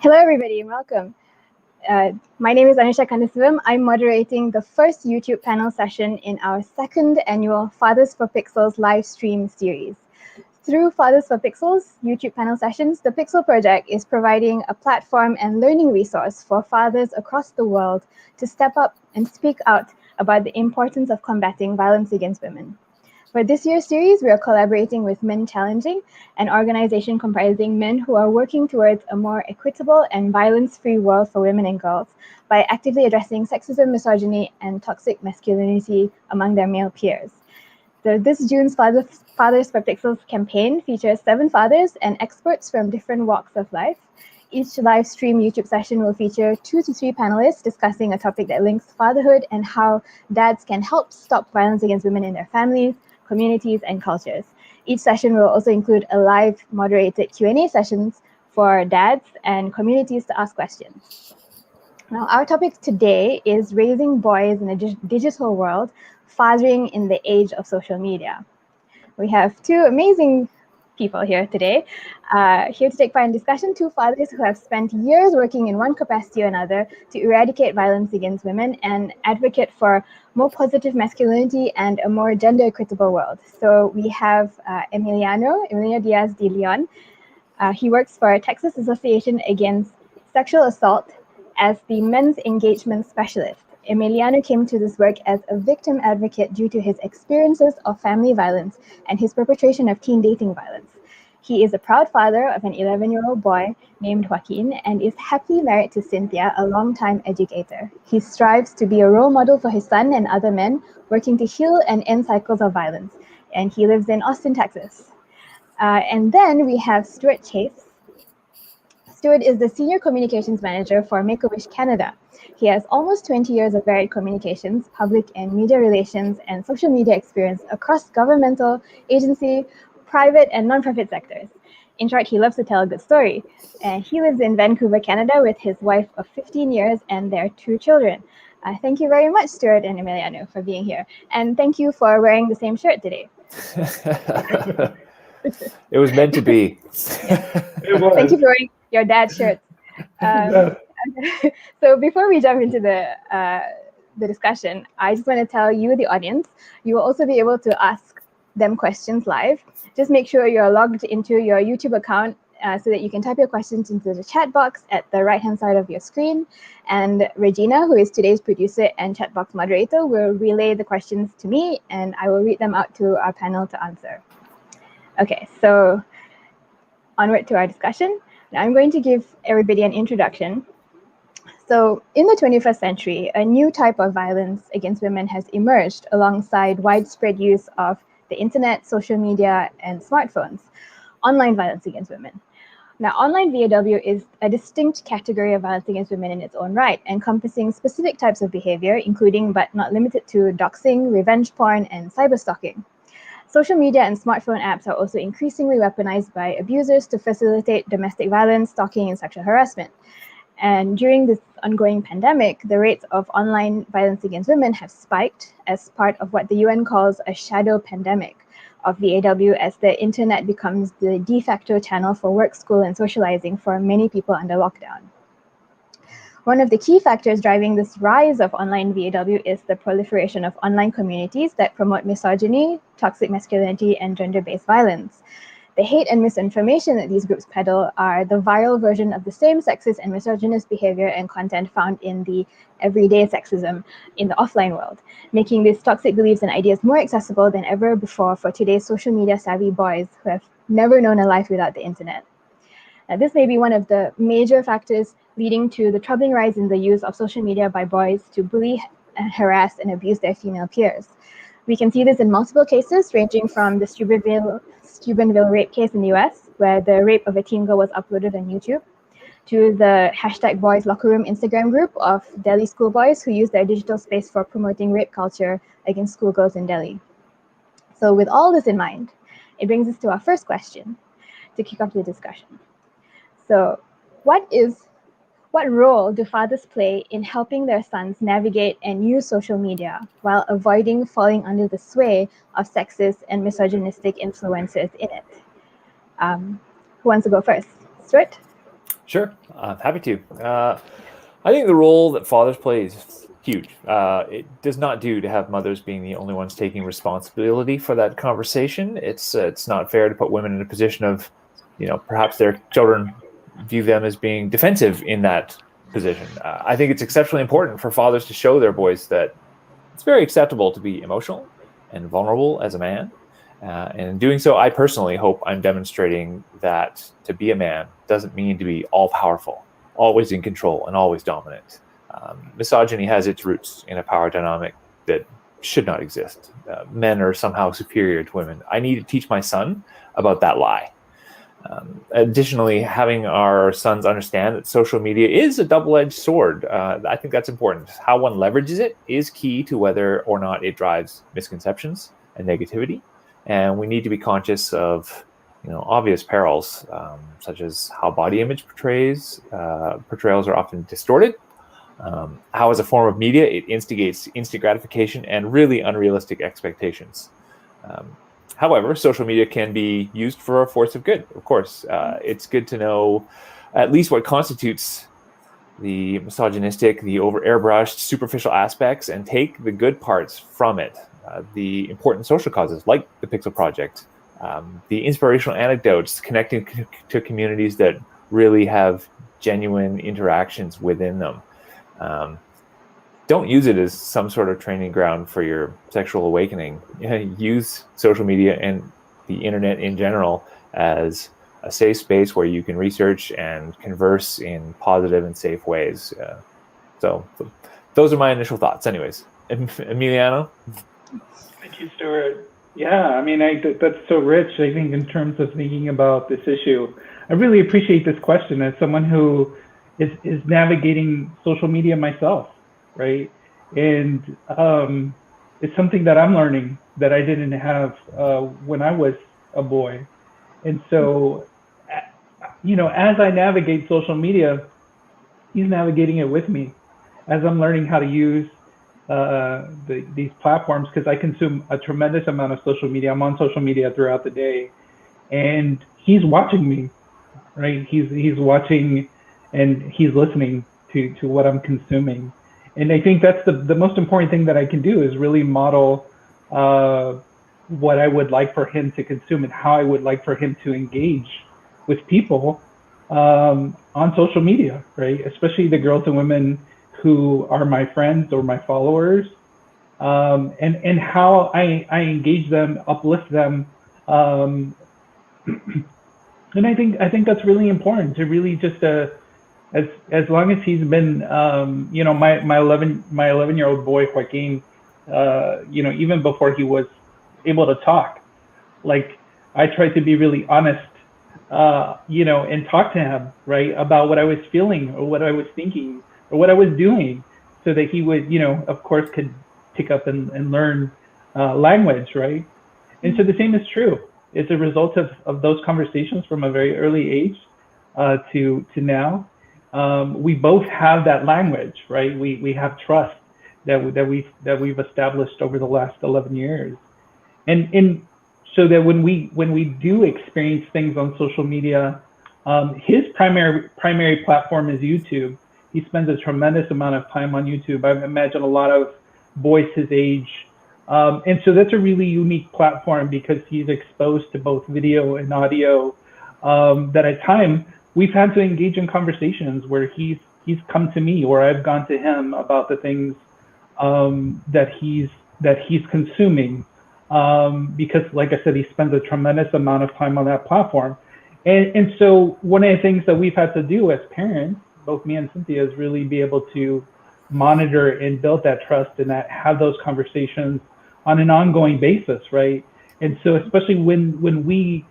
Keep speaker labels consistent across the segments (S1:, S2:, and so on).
S1: Hello, everybody, and welcome. My name is Anusha Kandasivam. I'm moderating the first YouTube panel session in our second annual Fathers for Pixels live stream series. Through Fathers for Pixels YouTube panel sessions, the Pixel Project is providing a platform and learning resource for fathers across the world to step up and speak out about the importance of combating violence against women. For this year's series, we are collaborating with Men Challenging, an organization comprising men who are working towards a more equitable and violence-free world for women and girls by actively addressing sexism, misogyny, and toxic masculinity among their male peers. This June's Fathers for Pixels campaign features 7 fathers and experts from different walks of life. Each live stream YouTube session will feature 2 to 3 panelists discussing a topic that links fatherhood and how dads can help stop violence against women in their families, communities, and cultures. Each session will also include a live moderated Q&A sessions for dads and communities to ask questions. Now, our topic today is raising boys in a digital world, fathering in the age of social media. We have 2 amazing people here today, here to take part in discussion, 2 fathers who have spent years working in one capacity or another to eradicate violence against women and advocate for more positive masculinity and a more gender equitable world. So we have Emiliano Diaz de Leon. He works for Texas Association Against Sexual Assault as the Men's Engagement Specialist. Emiliano came to this work as a victim advocate due to his experiences of family violence and his perpetration of teen dating violence. He is a proud father of an 11-year-old boy named Joaquin and is happily married to Cynthia, a longtime educator. He strives to be a role model for his son and other men working to heal and end cycles of violence. And he lives in Austin, Texas. And then we have Stuart Chase. Stuart is the Senior Communications Manager for Make-A-Wish Canada. He has almost 20 years of varied communications, public and media relations, and social media experience across governmental, agency, private, and nonprofit sectors. In short, he loves to tell a good story. And he lives in Vancouver, Canada with his wife of 15 years and their 2 children. Thank you very much, Stuart and Emiliano, for being here. And thank you for wearing the same shirt today.
S2: It was meant to be.
S1: Thank you for wearing your dad's shirt. So before we jump into the discussion, I just want to tell you, the audience, you will also be able to ask them questions live. Just make sure you're logged into your YouTube account so that you can type your questions into the chat box at the right-hand side of your screen. And Regina, who is today's producer and chat box moderator, will relay the questions to me, and I will read them out to our panel to answer. Okay, so onward to our discussion. Now I'm going to give everybody an introduction. So in the 21st century, a new type of violence against women has emerged alongside widespread use of the internet, social media, and smartphones, online violence against women. Now, online VAW is a distinct category of violence against women in its own right, encompassing specific types of behavior, including but not limited to doxing, revenge porn, and cyberstalking. Social media and smartphone apps are also increasingly weaponized by abusers to facilitate domestic violence, stalking, and sexual harassment. And during this ongoing pandemic, the rates of online violence against women have spiked as part of what the UN calls a shadow pandemic of VAW, as the internet becomes the de facto channel for work, school, and socializing for many people under lockdown. One of the key factors driving this rise of online VAW is the proliferation of online communities that promote misogyny, toxic masculinity, and gender-based violence. The hate and misinformation that these groups peddle are the viral version of the same sexist and misogynist behavior and content found in the everyday sexism in the offline world, making these toxic beliefs and ideas more accessible than ever before for today's social media savvy boys who have never known a life without the internet. Now, this may be one of the major factors leading to the troubling rise in the use of social media by boys to bully, harass, and abuse their female peers. We can see this in multiple cases, ranging from the Steubenville rape case in the US, where the rape of a teen girl was uploaded on YouTube, to the #BoysLockerRoom Instagram group of Delhi schoolboys who use their digital space for promoting rape culture against schoolgirls in Delhi. So with all this in mind, it brings us to our first question to kick off the discussion. So what role do fathers play in helping their sons navigate and use social media while avoiding falling under the sway of sexist and misogynistic influences in it? Who wants to go first? Stuart?
S2: Sure, happy to. I think the role that fathers play is huge. It does not do to have mothers being the only ones taking responsibility for that conversation. It's not fair to put women in a position of, perhaps their children view them as being defensive in that position. I think it's exceptionally important for fathers to show their boys that it's very acceptable to be emotional and vulnerable as a man. And in doing so, I personally hope I'm demonstrating that to be a man doesn't mean to be all powerful, always in control, and always dominant. Misogyny has its roots in a power dynamic that should not exist. Men are somehow superior to women. I need to teach my son about that lie. Additionally, having our sons understand that social media is a double-edged sword, I think that's important. How one leverages it is key to whether or not it drives misconceptions and negativity. And we need to be conscious of, obvious perils, such as how body image portrayals are often distorted, how as a form of media it instigates instant gratification and really unrealistic expectations. However, social media can be used for a force of good, of course. It's good to know at least what constitutes the misogynistic, the airbrushed, superficial aspects, and take the good parts from it. The important social causes like the Pixel Project, the inspirational anecdotes connecting to communities that really have genuine interactions within them. Don't use it as some sort of training ground for your sexual awakening. Use social media and the internet in general as a safe space where you can research and converse in positive and safe ways. So those are my initial thoughts anyways. Emiliano?
S3: Thank you, Stuart. Yeah, I mean, that's so rich, I think, in terms of thinking about this issue. I really appreciate this question as someone who is navigating social media myself, right? And it's something that I'm learning that I didn't have when I was a boy. And so, as I navigate social media, he's navigating it with me as I'm learning how to use these platforms, because I consume a tremendous amount of social media. I'm on social media throughout the day, and he's watching me, right? He's watching and he's listening to what I'm consuming. And I think that's the most important thing that I can do is really model what I would like for him to consume and how I would like for him to engage with people on social media, right? Especially the girls and women who are my friends or my followers, and how I engage them, uplift them. And I think that's really important to really just as long as he's been, my 11-year-old boy Joaquin, even before he was able to talk, like I tried to be really honest, and talk to him, right, about what I was feeling or what I was thinking or what I was doing, so that he would, of course, could pick up and learn language, right? And so the same is true. It's a result of those conversations from a very early age to now. We both have that language, right? We have trust that we've established over the last 11 years, and so that when we do experience things on social media, his primary platform is YouTube. He spends a tremendous amount of time on YouTube. I imagine a lot of boys his age, and so that's a really unique platform because he's exposed to both video and audio. That at times we've had to engage in conversations where he's come to me or I've gone to him about the things that he's consuming, because, like I said, he spends a tremendous amount of time on that platform. And so one of the things that we've had to do as parents, both me and Cynthia, is really be able to monitor and build that trust and have those conversations on an ongoing basis, right? And so especially when we're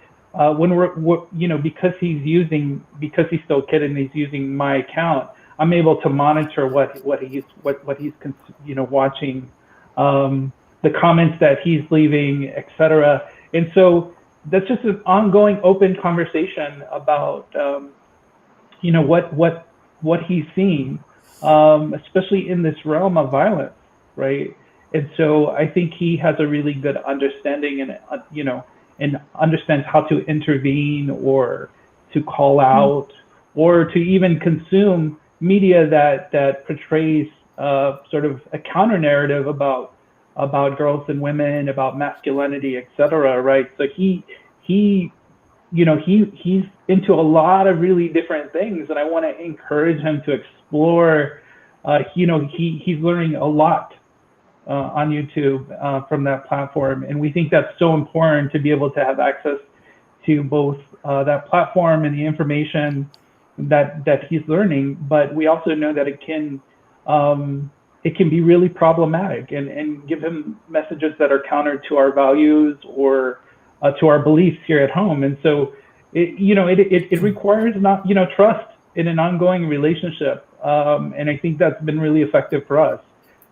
S3: because he's still a kid and he's using my account, I'm able to monitor what he's watching, the comments that he's leaving, etc. And so that's just an ongoing open conversation about what he's seeing, especially in this realm of violence, right? And so I think he has a really good understanding and understands how to intervene or to call out or to even consume media that portrays sort of a counter narrative about girls and women, about masculinity, etc. Right? So he's into a lot of really different things, and I want to encourage him to explore. He's learning a lot on YouTube from that platform, and we think that's so important to be able to have access to both that platform and the information that he's learning. But we also know that it can be really problematic and give him messages that are counter to our values or to our beliefs here at home. And so it requires trust in an ongoing relationship, and I think that's been really effective for us.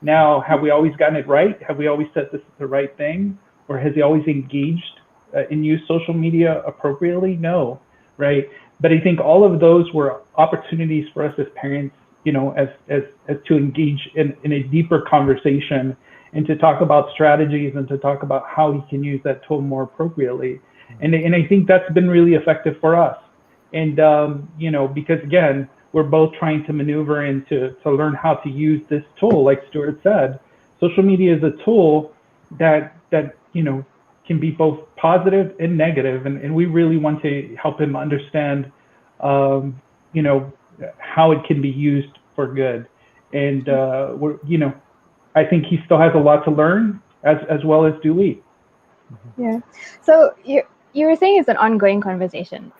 S3: Now, have we always gotten it right? Have we always said this is the right thing? Or has he always engaged and used social media appropriately? No, right? But I think all of those were opportunities for us as parents, as to engage in a deeper conversation and to talk about strategies and to talk about how he can use that tool more appropriately. And I think that's been really effective for us. And, because again, we're both trying to maneuver and to learn how to use this tool. Like Stuart said, social media is a tool that can be both positive and negative. And we really want to help him understand, how it can be used for good. And, I think he still has a lot to learn as well as do we.
S1: Yeah. So you were saying it's an ongoing conversation.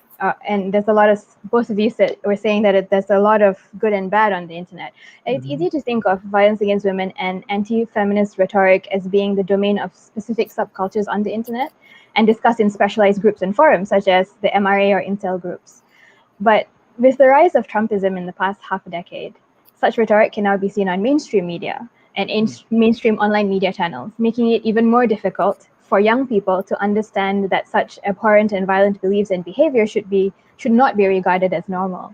S1: And there's a lot of, both of you were saying that there's a lot of good and bad on the internet. And it's easy to think of violence against women and anti-feminist rhetoric as being the domain of specific subcultures on the internet and discussed in specialized groups and forums such as the MRA or incel groups. But with the rise of Trumpism in the past half a decade, such rhetoric can now be seen on mainstream media and mainstream online media channels, making it even more difficult for young people to understand that such abhorrent and violent beliefs and behavior should not be regarded as normal.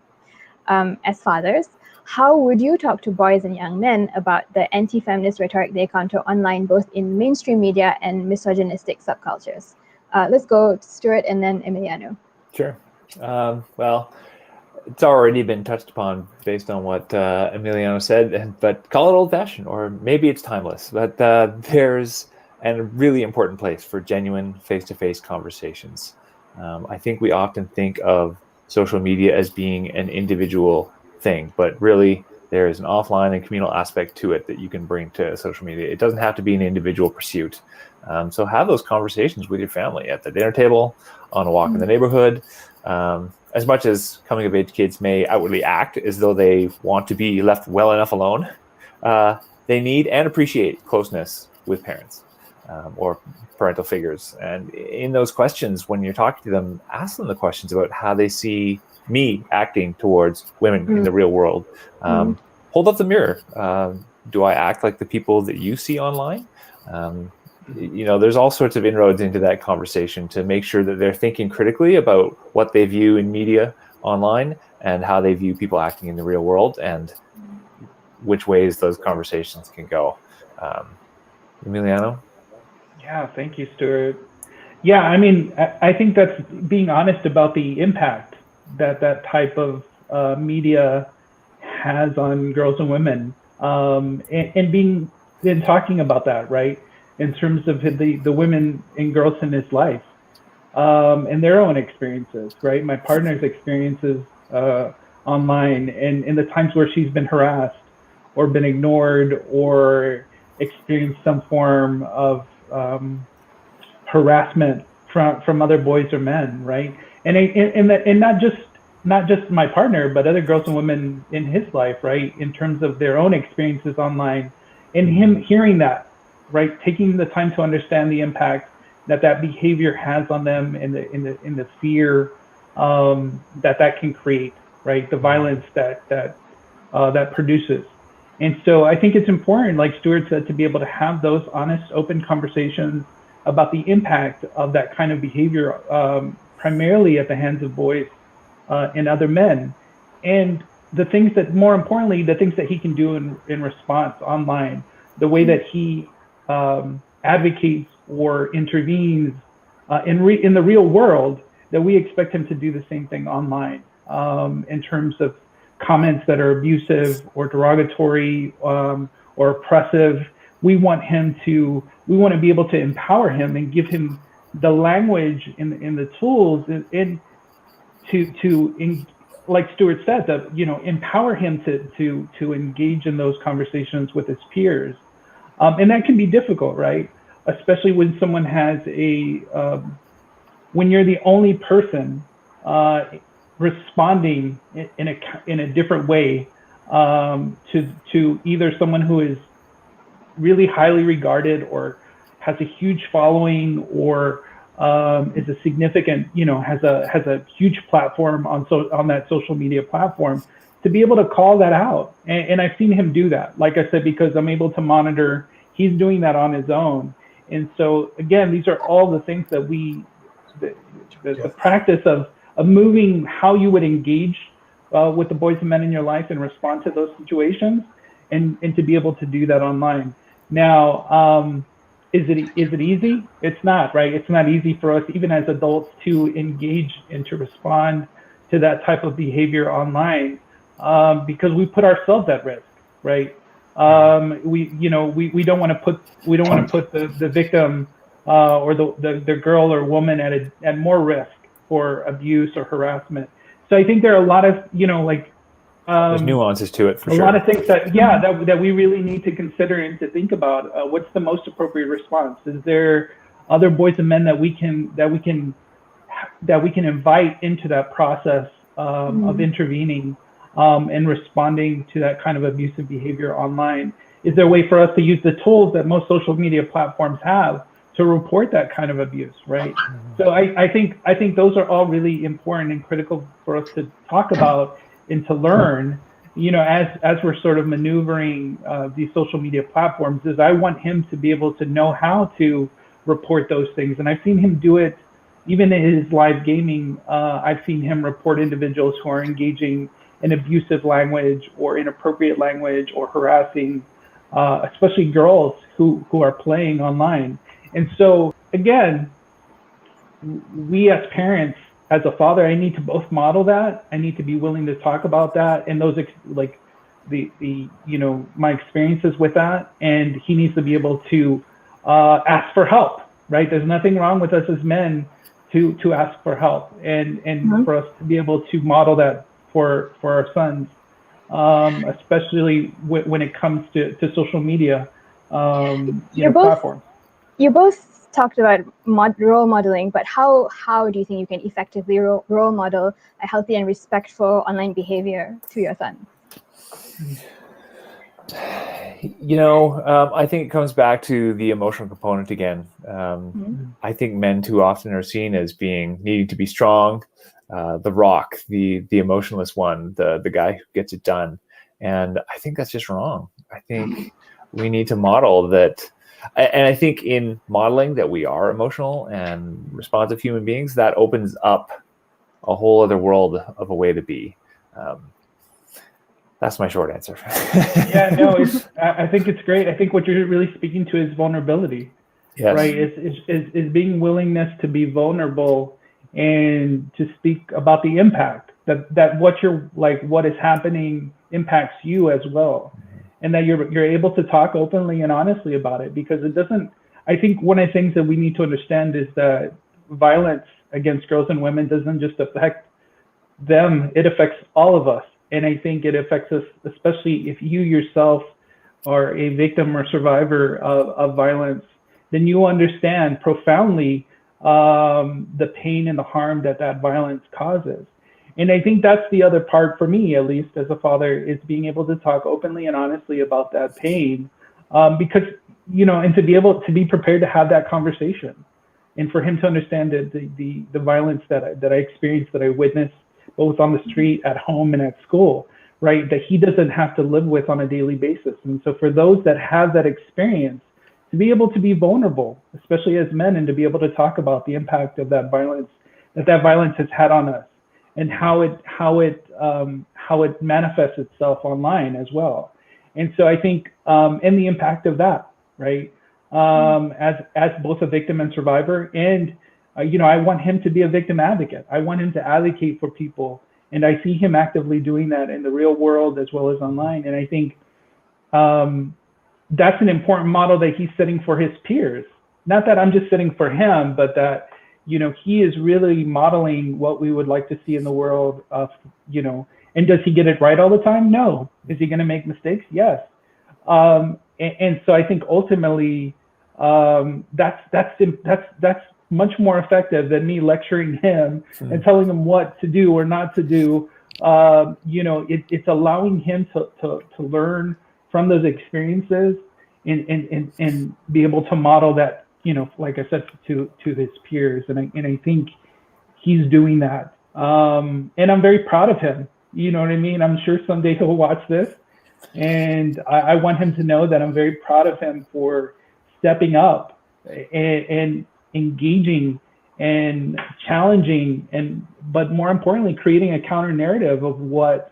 S1: As fathers, how would you talk to boys and young men about the anti-feminist rhetoric they encounter online, both in mainstream media and misogynistic subcultures? Let's go to Stuart and then Emiliano.
S2: Sure. Well, it's already been touched upon based on what Emiliano said, but call it old-fashioned, or maybe it's timeless. But there's a really important place for genuine face-to-face conversations. I think we often think of social media as being an individual thing, but really there is an offline and communal aspect to it that you can bring to social media. It doesn't have to be an individual pursuit. So have those conversations with your family at the dinner table, on a walk in the neighborhood. As much as coming of age kids may outwardly act as though they want to be left well enough alone, they need and appreciate closeness with parents. Or parental figures. And in those questions, when you're talking to them, ask them the questions about how they see me acting towards women in the real world. Hold up the mirror. Do I act like the people that you see online? There's all sorts of inroads into that conversation to make sure that they're thinking critically about what they view in media online and how they view people acting in the real world and which ways those conversations can go. Emiliano?
S3: Yeah, thank you, Stuart. Yeah, I mean, I think that's being honest about the impact that type of media has on girls and women, and talking about that, right, in terms of the women and girls in his life, and their own experiences, right? My partner's experiences online, and in the times where she's been harassed or been ignored or experienced some form of harassment from other boys or men, right? And not just my partner, but other girls and women in his life, right? In terms of their own experiences online, and him hearing that, right? Taking the time to understand the impact that behavior has on them, and the fear that can create, right? The violence that produces. And so I think it's important, like Stuart said, to be able to have those honest, open conversations about the impact of that kind of behavior, primarily at the hands of boys and other men. And more importantly, the things that he can do in response online, the way that he advocates or intervenes in the real world, that we expect him to do the same thing online. in terms of comments that are abusive or derogatory or oppressive. We want to be able to empower him and give him the language and the tools like Stuart said, that empower him to engage in those conversations with his peers, and that can be difficult, right? Especially when someone has when you're the only person responding in a different way to either someone who is really highly regarded or has a huge following or is a significant, has a huge platform on that social media platform, to be able to call that out. And I've seen him do that, like I said, because I'm able to monitor. He's doing that on his own. And so again, these are all the things that the practice of moving how you would engage with the boys and men in your life and respond to those situations, and to be able to do that online. Now, is it easy? It's not, right? It's not easy for us, even as adults, to engage and to respond to that type of behavior online, because we put ourselves at risk, right? We don't want to put the victim or the girl or woman at more risk for abuse or harassment. So I think there are a lot of
S2: there's nuances to it for sure.
S3: A lot of things that we really need to consider and to think about. What's the most appropriate response? Is there other boys and men that we can invite into that process of intervening and responding to that kind of abusive behavior online? Is there a way for us to use the tools that most social media platforms have to report that kind of abuse, right? So I think those are all really important and critical for us to talk about and to learn, as we're sort of maneuvering these social media platforms. Is I want him to be able to know how to report those things. And I've seen him do it even in his live gaming. I've seen him report individuals who are engaging in abusive language or inappropriate language or harassing, especially girls who are playing online. And so again, we as parents, as a father, I need to both model that. I need to be willing to talk about that and those my experiences with that. And he needs to be able to ask for help, right? There's nothing wrong with us as men to ask for help and for us to be able to model that for our sons, especially when it comes to social media platforms.
S1: You both talked about role modeling, but how do you think you can effectively role model a healthy and respectful online behavior to your son?
S2: I think it comes back to the emotional component again. I think men too often are seen as needing to be strong, the rock, the emotionless one, the guy who gets it done. And I think that's just wrong. I think we need to model that. And I think in modeling that we are emotional and responsive human beings, that opens up a whole other world of a way to be. That's my short answer.
S3: Yeah, no, I think it's great. I think what you're really speaking to is vulnerability,
S2: yes.
S3: Right? Is being willingness to be vulnerable and to speak about the impact that what is happening impacts you as well. And that you're able to talk openly and honestly about it, because it doesn't. I think one of the things that we need to understand is that violence against girls and women doesn't just affect them; it affects all of us. And I think it affects us, especially if you yourself are a victim or survivor of violence. Then you understand profoundly the pain and the harm that violence causes. And I think that's the other part for me, at least as a father, is being able to talk openly and honestly about that pain, because, and to be able to be prepared to have that conversation, and for him to understand the violence that I experienced, that I witnessed, both on the street, at home, and at school, right, that he doesn't have to live with on a daily basis. And so for those that have that experience, to be able to be vulnerable, especially as men, and to be able to talk about the impact of that violence has had on us, and how it manifests itself online as well. And so I think, and the impact of that, right? As both a victim and survivor, and I want him to be a victim advocate. I want him to advocate for people And I see him actively doing that in the real world as well as online. And I think that's an important model that he's setting for his peers. Not that I'm just setting for him, but that, you know, he is really modeling what we would like to see in the world of, you know, and does he get it right all the time? No. Is he going to make mistakes? Yes. And so I think ultimately that's much more effective than me lecturing him and telling him what to do or not to do. You know, it's allowing him to learn from those experiences and be able to model that, you know, like I said, to his peers. And I think he's doing that. And I'm very proud of him. You know what I mean? I'm sure someday he'll watch this. And I want him to know that I'm very proud of him for stepping up and engaging and challenging, but more importantly, creating a counter narrative of what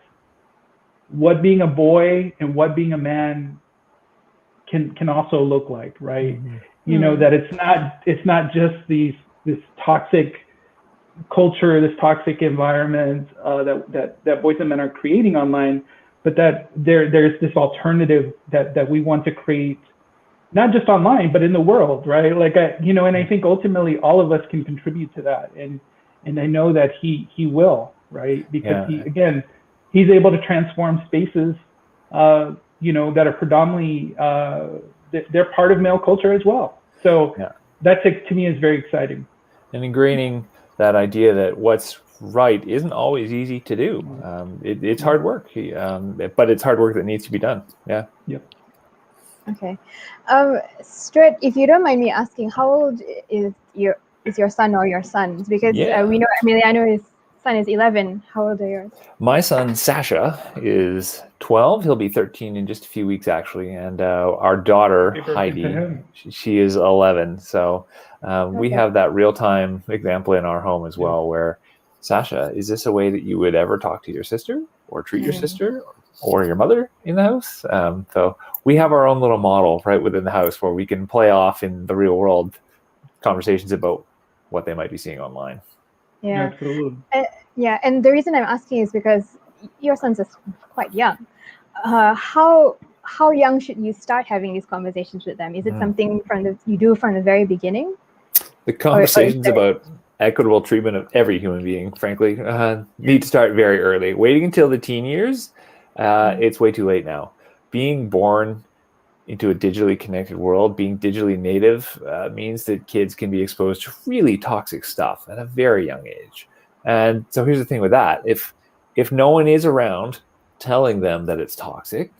S3: being a boy and what being a man can also look like, right? Mm-hmm. You know, that it's not just this toxic culture, this toxic environment that boys and men are creating online, but that there's this alternative that we want to create, not just online, but in the world, right? Like, you know, and I think ultimately all of us can contribute to that. And I know that he will, right? Because he's able to transform spaces, you know, that are predominantly, they're part of male culture as well. So that to me is very exciting.
S2: And ingraining that idea that what's right isn't always easy to do. It's hard work, but it's hard work that needs to be done. Yeah. Yep.
S1: Okay. Stuart, if you don't mind me asking, how old is your son or your sons? Because we know Emiliano's son is 11. How old are yours?
S2: My son, Sasha, is 12. He'll be 13 in just a few weeks, actually. And our daughter, Heidi, she is 11. So we have that real-time example in our home as well, where, Sasha, is this a way that you would ever talk to your sister or treat your sister or your mother in the house? So we have our own little model right within the house where we can play off in the real world conversations about what they might be seeing online.
S1: Yeah, absolutely. And the reason I'm asking is because your son's is quite young. How young should you start having these conversations with them? Is it something you do from the very beginning?
S2: The conversations about equitable treatment of every human being, frankly, need to start very early. Waiting until the teen years, it's way too late now. Being born into a digitally connected world, being digitally native, means that kids can be exposed to really toxic stuff at a very young age. And so here's the thing with that. If no one is around telling them that it's toxic,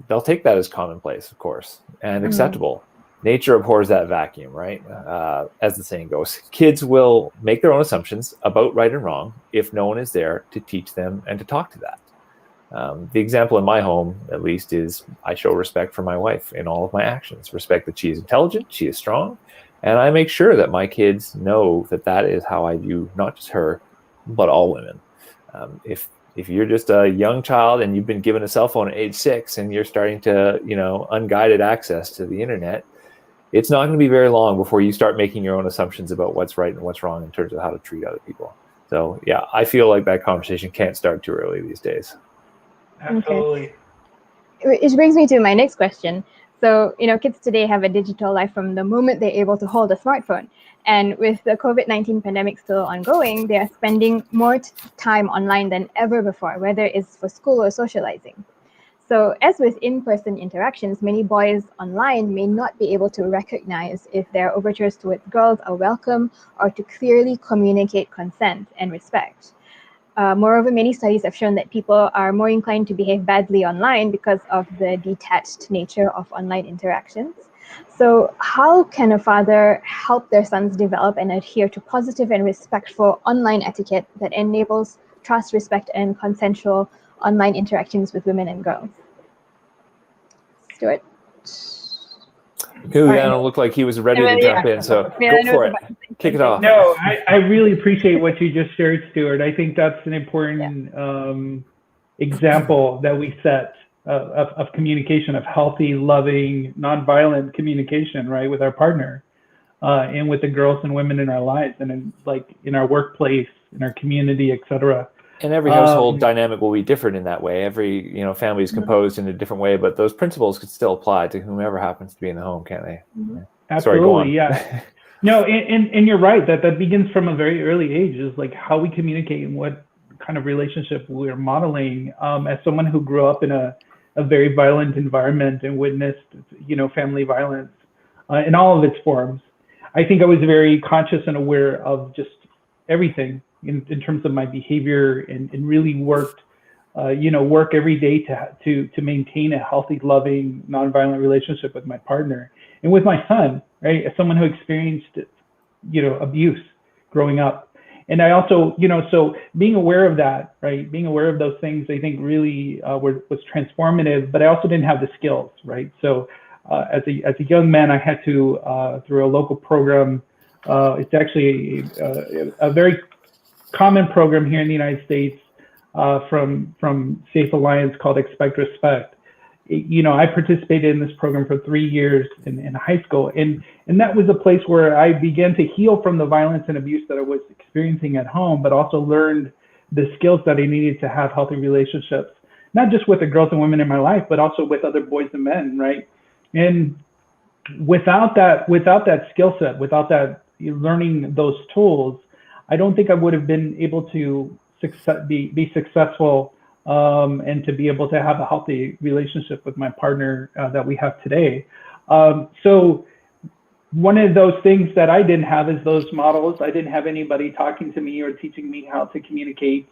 S2: they'll take that as commonplace, of course, and acceptable. Nature abhors that vacuum, right? As the saying goes, kids will make their own assumptions about right and wrong if no one is there to teach them and to talk to that. The example in my home, at least, is I show respect for my wife in all of my actions. Respect that she is intelligent, she is strong, and I make sure that my kids know that that is how I view not just her, but all women. If you're just a young child and you've been given a cell phone at age 6 and you're starting to, unguided access to the internet, it's not going to be very long before you start making your own assumptions about what's right and what's wrong in terms of how to treat other people. So, yeah, I feel like that conversation can't start too early these days.
S3: Absolutely.
S1: Okay. Which brings me to my next question. So, kids today have a digital life from the moment they're able to hold a smartphone. And with the COVID-19 pandemic still ongoing, they are spending more time online than ever before, whether it's for school or socializing. So as with in-person interactions, many boys online may not be able to recognize if their overtures towards girls are welcome or to clearly communicate consent and respect. Moreover, many studies have shown that people are more inclined to behave badly online because of the detached nature of online interactions. So how can a father help their sons develop and adhere to positive and respectful online etiquette that enables trust, respect, and consensual online interactions with women and girls? Stuart?
S2: Emiliano looked like he was ready to jump in, so go for it. Kick it off.
S3: No, I really appreciate what you just shared, Stuart. I think that's an important example that we set of communication, of healthy, loving, nonviolent communication, right, with our partner, and with the girls and women in our lives, and in our workplace, in our community, etc.
S2: And every household dynamic will be different in that way. Every family is composed in a different way, but those principles could still apply to whomever happens to be in the home, can't they?
S3: Absolutely,
S2: sorry, go on.
S3: yeah. No, and you're right that begins from a very early age, is like how we communicate and what kind of relationship we're modeling. As someone who grew up in a very violent environment and witnessed, family violence in all of its forms, I think I was very conscious and aware of just everything in terms of my behavior, and really worked, work every day to maintain a healthy, loving, nonviolent relationship with my partner and with my son, right? As someone who experienced, abuse growing up. And I also, so being aware of that, right? Being aware of those things, I think really was transformative, but I also didn't have the skills, right? So as a young man, I had to, through a local program, it's actually a very common program here in the United States from Safe Alliance called Expect Respect. I participated in this program for 3 years in high school, and that was a place where I began to heal from the violence and abuse that I was experiencing at home, but also learned the skills that I needed to have healthy relationships, not just with the girls and women in my life, but also with other boys and men, right? And without that skill set, without that learning those tools, I don't think I would have been able to be successful and to be able to have a healthy relationship with my partner that we have today. So one of those things that I didn't have is those models. I didn't have anybody talking to me or teaching me how to communicate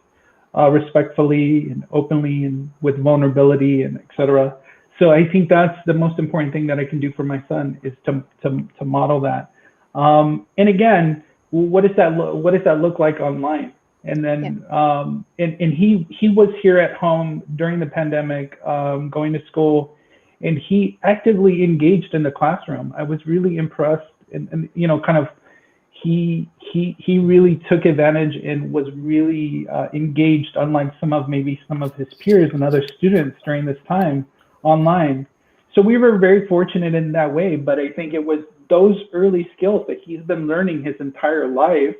S3: respectfully and openly and with vulnerability and et cetera. So I think that's the most important thing that I can do for my son, is to model that. And again, what does that look like online? And then, and he was here at home during the pandemic, going to school, and he actively engaged in the classroom. I was really impressed, and he really took advantage and was really engaged, unlike some of his peers and other students during this time online. So we were very fortunate in that way, but I think it was those early skills that he's been learning his entire life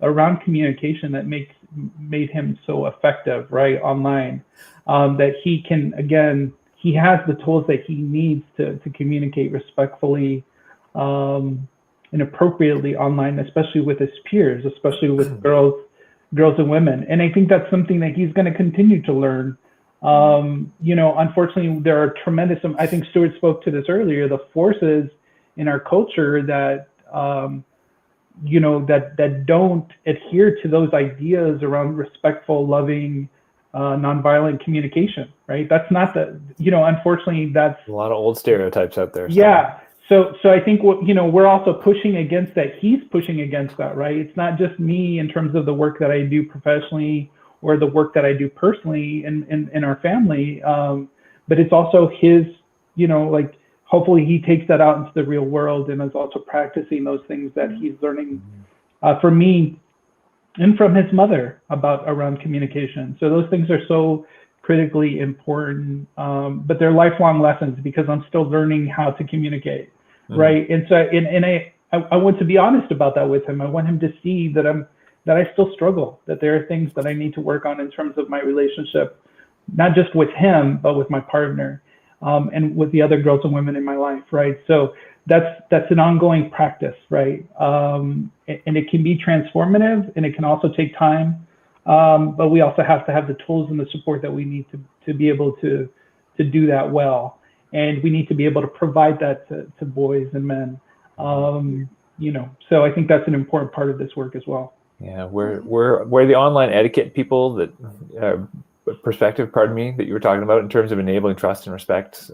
S3: around communication that made him so effective, right, online, that he can, again, he has the tools that he needs to communicate respectfully and appropriately online, especially with his peers, especially with girls and women. And I think that's something that he's going to continue to learn. Unfortunately, there are tremendous, I think Stuart spoke to this earlier, the forces in our culture that that don't adhere to those ideas around respectful, loving, nonviolent communication, right? That's not unfortunately, that's
S2: a lot of old stereotypes out there.
S3: Yeah. So I think we're also pushing against that. He's pushing against that, right? It's not just me in terms of the work that I do professionally or the work that I do personally in our family, but it's also his, hopefully he takes that out into the real world and is also practicing those things that he's learning from me and from his mother around communication. So those things are so critically important, but they're lifelong lessons because I'm still learning how to communicate, right? And so, I want to be honest about that with him. I want him to see that I still struggle, that there are things that I need to work on in terms of my relationship, not just with him, but with my partner. And with the other girls and women in my life, right? So that's an ongoing practice, right? And it can be transformative, and it can also take time. But we also have to have the tools and the support that we need to be able to do that well. And we need to be able to provide that to boys and men. So I think that's an important part of this work as well.
S2: Yeah, we're the online etiquette people that. Perspective, that you were talking about in terms of enabling trust and respect.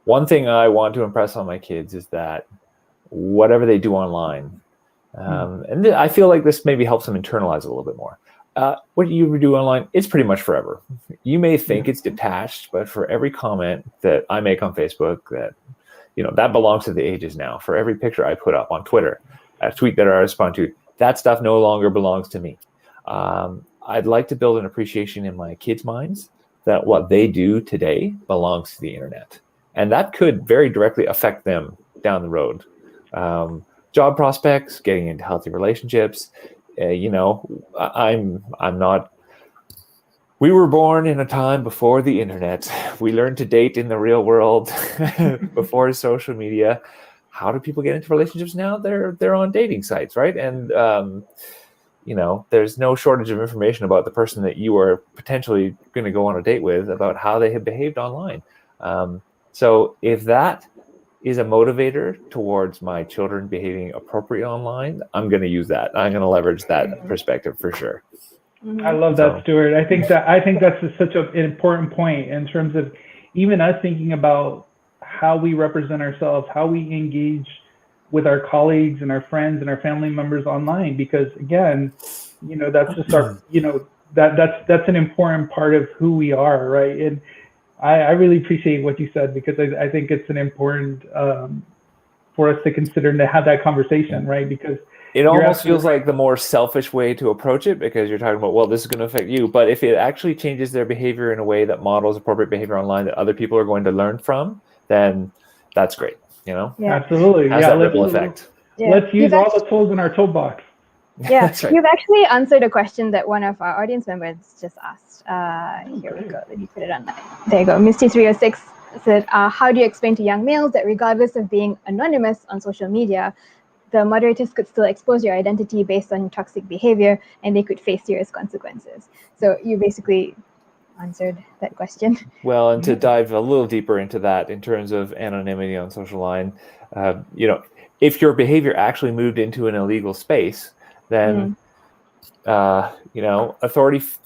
S2: One thing I want to impress on my kids is that whatever they do online, and I feel like this maybe helps them internalize it a little bit more. What you do online, it's pretty much forever. You may think it's detached, but for every comment that I make on Facebook, that belongs to the ages now. For every picture I put up on Twitter, a tweet that I respond to, that stuff no longer belongs to me. I'd like to build an appreciation in my kids' minds that what they do today belongs to the internet. And that could very directly affect them down the road. Job prospects, getting into healthy relationships. I'm not We were born in a time before the internet. We learned to date in the real world before social media. How do people get into relationships now? They're on dating sites, right? And there's no shortage of information about the person that you are potentially going to go on a date with about how they have behaved online. So if that is a motivator towards my children behaving appropriately online, I'm going to use that. I'm going to leverage that perspective for sure.
S3: I love that, Stuart. I think that's such an important point in terms of even us thinking about how we represent ourselves, how we engage with our colleagues and our friends and our family members online, because again, that's just our, that's an important part of who we are, right? And I really appreciate what you said, because I think it's an important for us to consider and to have that conversation, right? Because
S2: it almost feels like the more selfish way to approach it, because you're talking about, well, this is going to affect you. But if it actually changes their behavior in a way that models appropriate behavior online that other people are going to learn from, then that's great.
S3: Yeah. Absolutely.
S2: Has that ripple effect.
S3: Yeah. Let's use all the tools in our toolbox.
S1: Yeah, right. You've actually answered a question that one of our audience members just asked. Here we go. Let me put it on that. There you go. Misty306 said, how do you explain to young males that regardless of being anonymous on social media, the moderators could still expose your identity based on toxic behavior and they could face serious consequences? So you basically answered that question.
S2: Well, and to dive a little deeper into that in terms of anonymity on social line, if your behavior actually moved into an illegal space, then authorities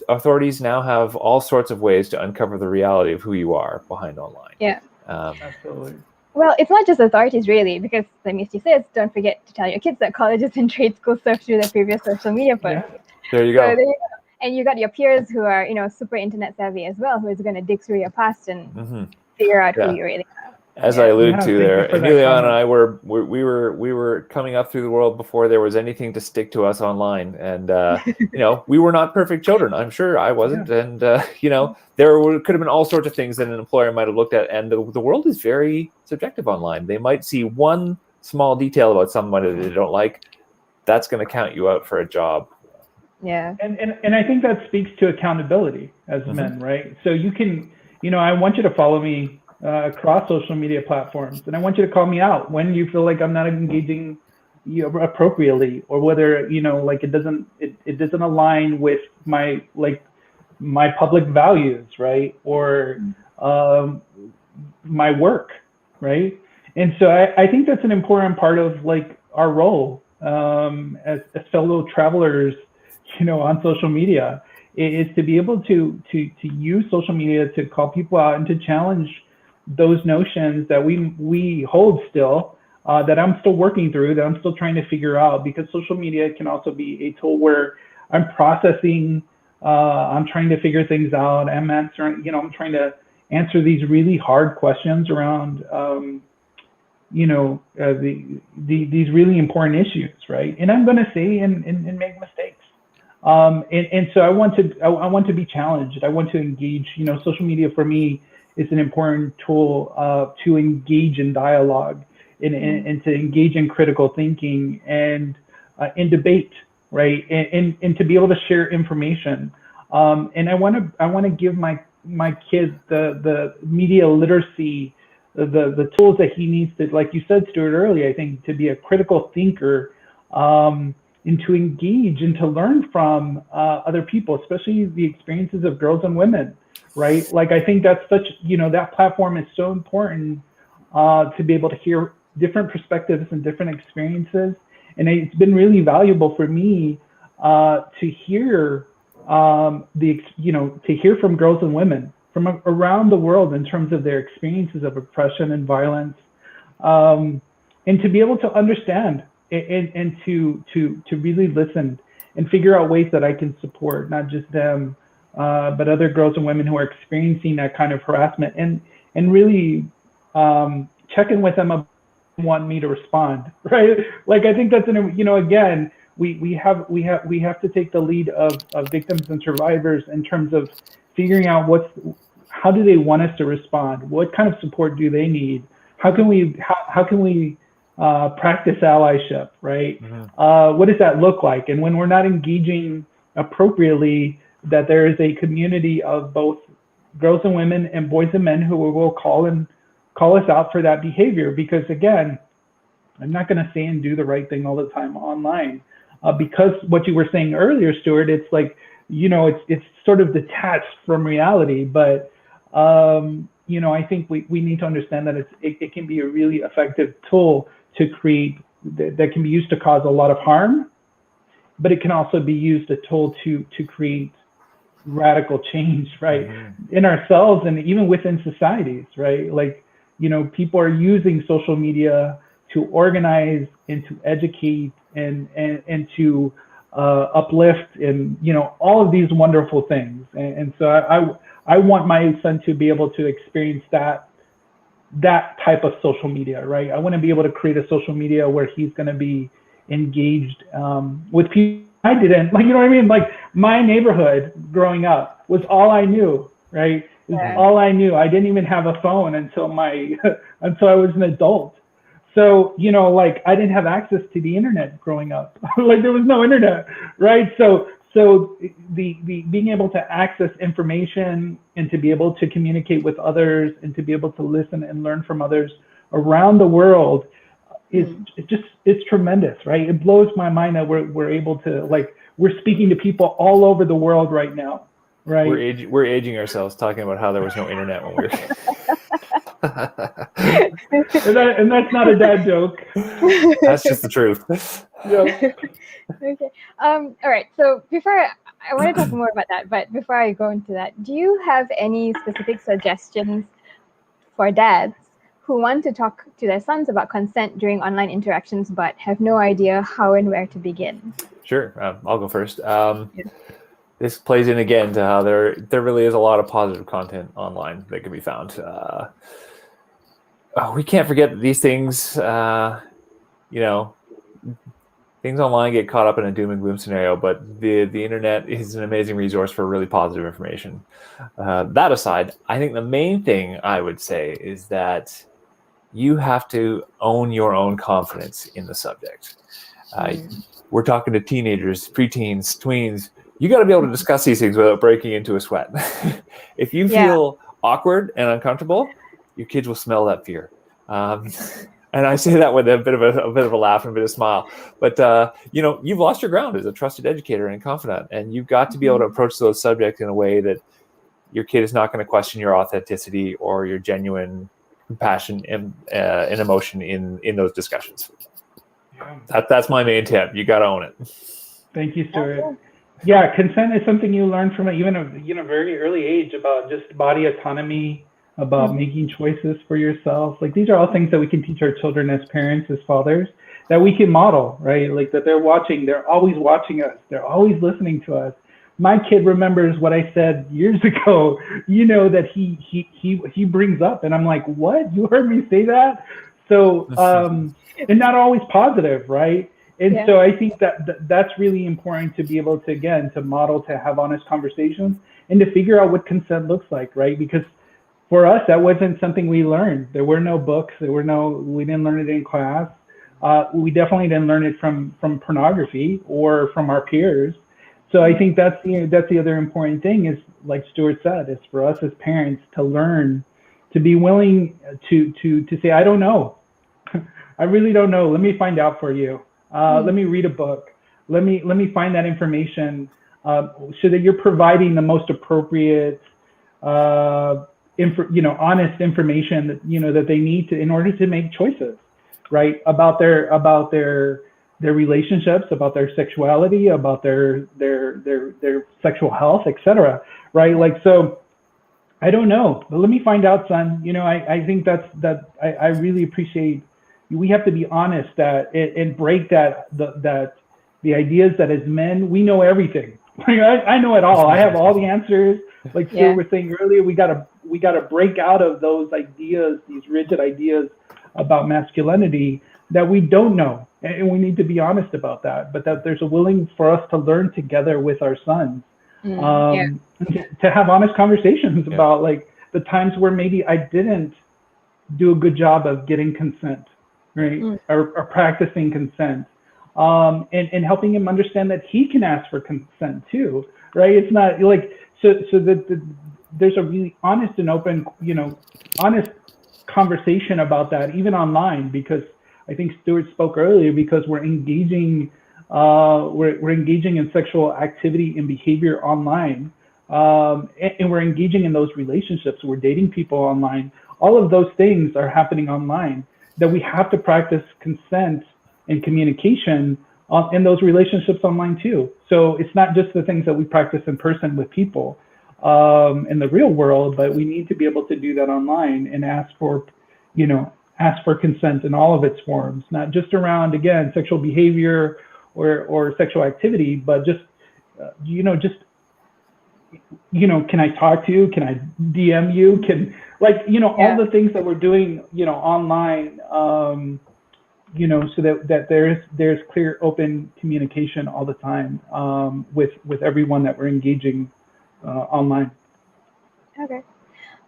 S2: now have all sorts of ways to uncover the reality of who you are behind online.
S1: Yeah.
S3: Absolutely.
S1: Well, it's not just authorities, really, because like Misty says, don't forget to tell your kids that colleges and trade schools surf through their previous social media posts.
S2: Yeah. There you go.
S1: So there you go. And you got your peers who are, super internet savvy as well, who is going to dig through your past and figure out who you really are.
S2: As I alluded to there, Emilio and I we were coming up through the world before there was anything to stick to us online, and we were not perfect children. I'm sure I wasn't, and there could have been all sorts of things that an employer might have looked at, and the world is very subjective online. They might see one small detail about somebody that they don't like, that's going to count you out for a job.
S1: Yeah,
S3: and I think that speaks to accountability as men, right? So you can, I want you to follow me across social media platforms, and I want you to call me out when you feel like I'm not engaging appropriately, or whether it doesn't align with my public values, right? Or my work, right? And so I think that's an important part of our role as fellow travelers, on social media, is to be able to use social media to call people out and to challenge those notions that we hold still, that I'm still working through, that I'm still trying to figure out, because social media can also be a tool where I'm processing, I'm trying to figure things out, I'm answering, I'm trying to answer these really hard questions around, these really important issues, right? And I'm going to say and make mistakes. And so I want to be challenged. I want to engage. Social media for me is an important tool to engage in dialogue and to engage in critical thinking and in debate, right? And to be able to share information. And I want to give my kids the media literacy, the tools that he needs to, like you said, Stuart, earlier, I think, to be a critical thinker, and to engage and to learn from other people, especially the experiences of girls and women, right? I think that's such, that platform is so important to be able to hear different perspectives and different experiences. And it's been really valuable for me to hear to hear from girls and women from around the world in terms of their experiences of oppression and violence, and to be able to understand and to really listen and figure out ways that I can support not just them, but other girls and women who are experiencing that kind of harassment, and really check in with them about want me to respond, right? I think that's again, we have to take the lead of victims and survivors in terms of figuring out how do they want us to respond? What kind of support do they need? How can we practice allyship, right? What does that look like? And when we're not engaging appropriately, that there is a community of both girls and women and boys and men who will call us out for that behavior. Because again, I'm not going to say and do the right thing all the time online, because what you were saying earlier, Stuart, it's like, it's sort of detached from reality. But I think we need to understand that it can be a really effective tool to create that can be used to cause a lot of harm, but it can also be used a tool to create radical change, right? Mm-hmm. In ourselves and even within societies, right? Like, people are using social media to organize and to educate and to uplift and, all of these wonderful things. And so I want my son to be able to experience that type of social media, right? I want to be able to create a social media where he's going to be engaged with people. I didn't, like, you know what I mean? Like, my neighborhood growing up was all I knew, right? It was all I knew. I didn't even have a phone until until I was an adult. So, like, I didn't have access to the internet growing up. Like, there was no internet, right? So the being able to access information and to be able to communicate with others and to be able to listen and learn from others around the world it's tremendous, right? It blows my mind that we're able to, like, we're speaking to people all over the world right now, right?
S2: We're aging ourselves talking about how there was no internet when we were
S3: and that's not a dad joke.
S2: That's just the truth.
S3: Yeah.
S1: Okay. All right. So I want to talk more about that, but before I go into that, do you have any specific suggestions for dads who want to talk to their sons about consent during online interactions but have no idea how and where to begin?
S2: Sure. I'll go first. This plays in again to how there really is a lot of positive content online that can be found. We can't forget that these things, things online get caught up in a doom and gloom scenario, but the internet is an amazing resource for really positive information. That aside, I think the main thing I would say is that you have to own your own confidence in the subject. We're talking to teenagers, preteens, tweens. You got to be able to discuss these things without breaking into a sweat. If you feel awkward and uncomfortable, your kids will smell that fear. And I say that with a bit of a laugh and a bit of a smile. But you've lost your ground as a trusted educator and confidant, and you've got to be able to approach those subjects in a way that your kid is not going to question your authenticity or your genuine compassion and emotion in those discussions. That's my main tip. You got to own it.
S3: Thank you, Stuart. Yeah, consent is something you learn from even a very early age about just body autonomy, about making choices for yourself. Like, these are all things that we can teach our children as parents, as fathers, that we can model, right? Like, that they're always watching us. They're always listening to us. My kid remembers what I said years ago, that he brings up, and I'm like, what? You heard me say that? So, and not always positive, right? And so I think that's really important to be able to, again, to model, to have honest conversations and to figure out what consent looks like, right? Because for us, that wasn't something we learned. There were no books. We didn't learn it in class. We definitely didn't learn it from pornography or from our peers. So I think that's the other important thing is, like Stuart said, is for us as parents to learn, to be willing to say, I don't know. I really don't know. Let me find out for you. Let me read a book. Let me find that information so that you're providing the most appropriate, honest information that they need in order to make choices, right? About their relationships, about their sexuality, about their sexual health, etc. Right? Like, so I don't know, but let me find out, son. I think I really appreciate. We have to be honest and break the ideas that as men we know everything. I know it all. I have all the answers. Like Stuart was saying earlier, we gotta break out of those ideas, these rigid ideas about masculinity that we don't know, and we need to be honest about that. But that there's a willing for us to learn together with our sons, to have honest conversations about, like, the times where maybe I didn't do a good job of getting consent. Right, or practicing consent, and helping him understand that he can ask for consent too, right? It's not like so that there's a really honest and open, honest conversation about that, even online, because I think Stuart spoke earlier, because we're engaging in sexual activity and behavior online, and we're engaging in those relationships. We're dating people online. All of those things are happening online, that we have to practice consent and communication in those relationships online too. So it's not just the things that we practice in person with people in the real world, but we need to be able to do that online and ask for consent in all of its forms, not just around, again, sexual behavior or sexual activity, but just can I talk to you? Can I DM you? All the things that we're doing, online, so that there's clear, open communication all the time with everyone that we're engaging online.
S1: Okay.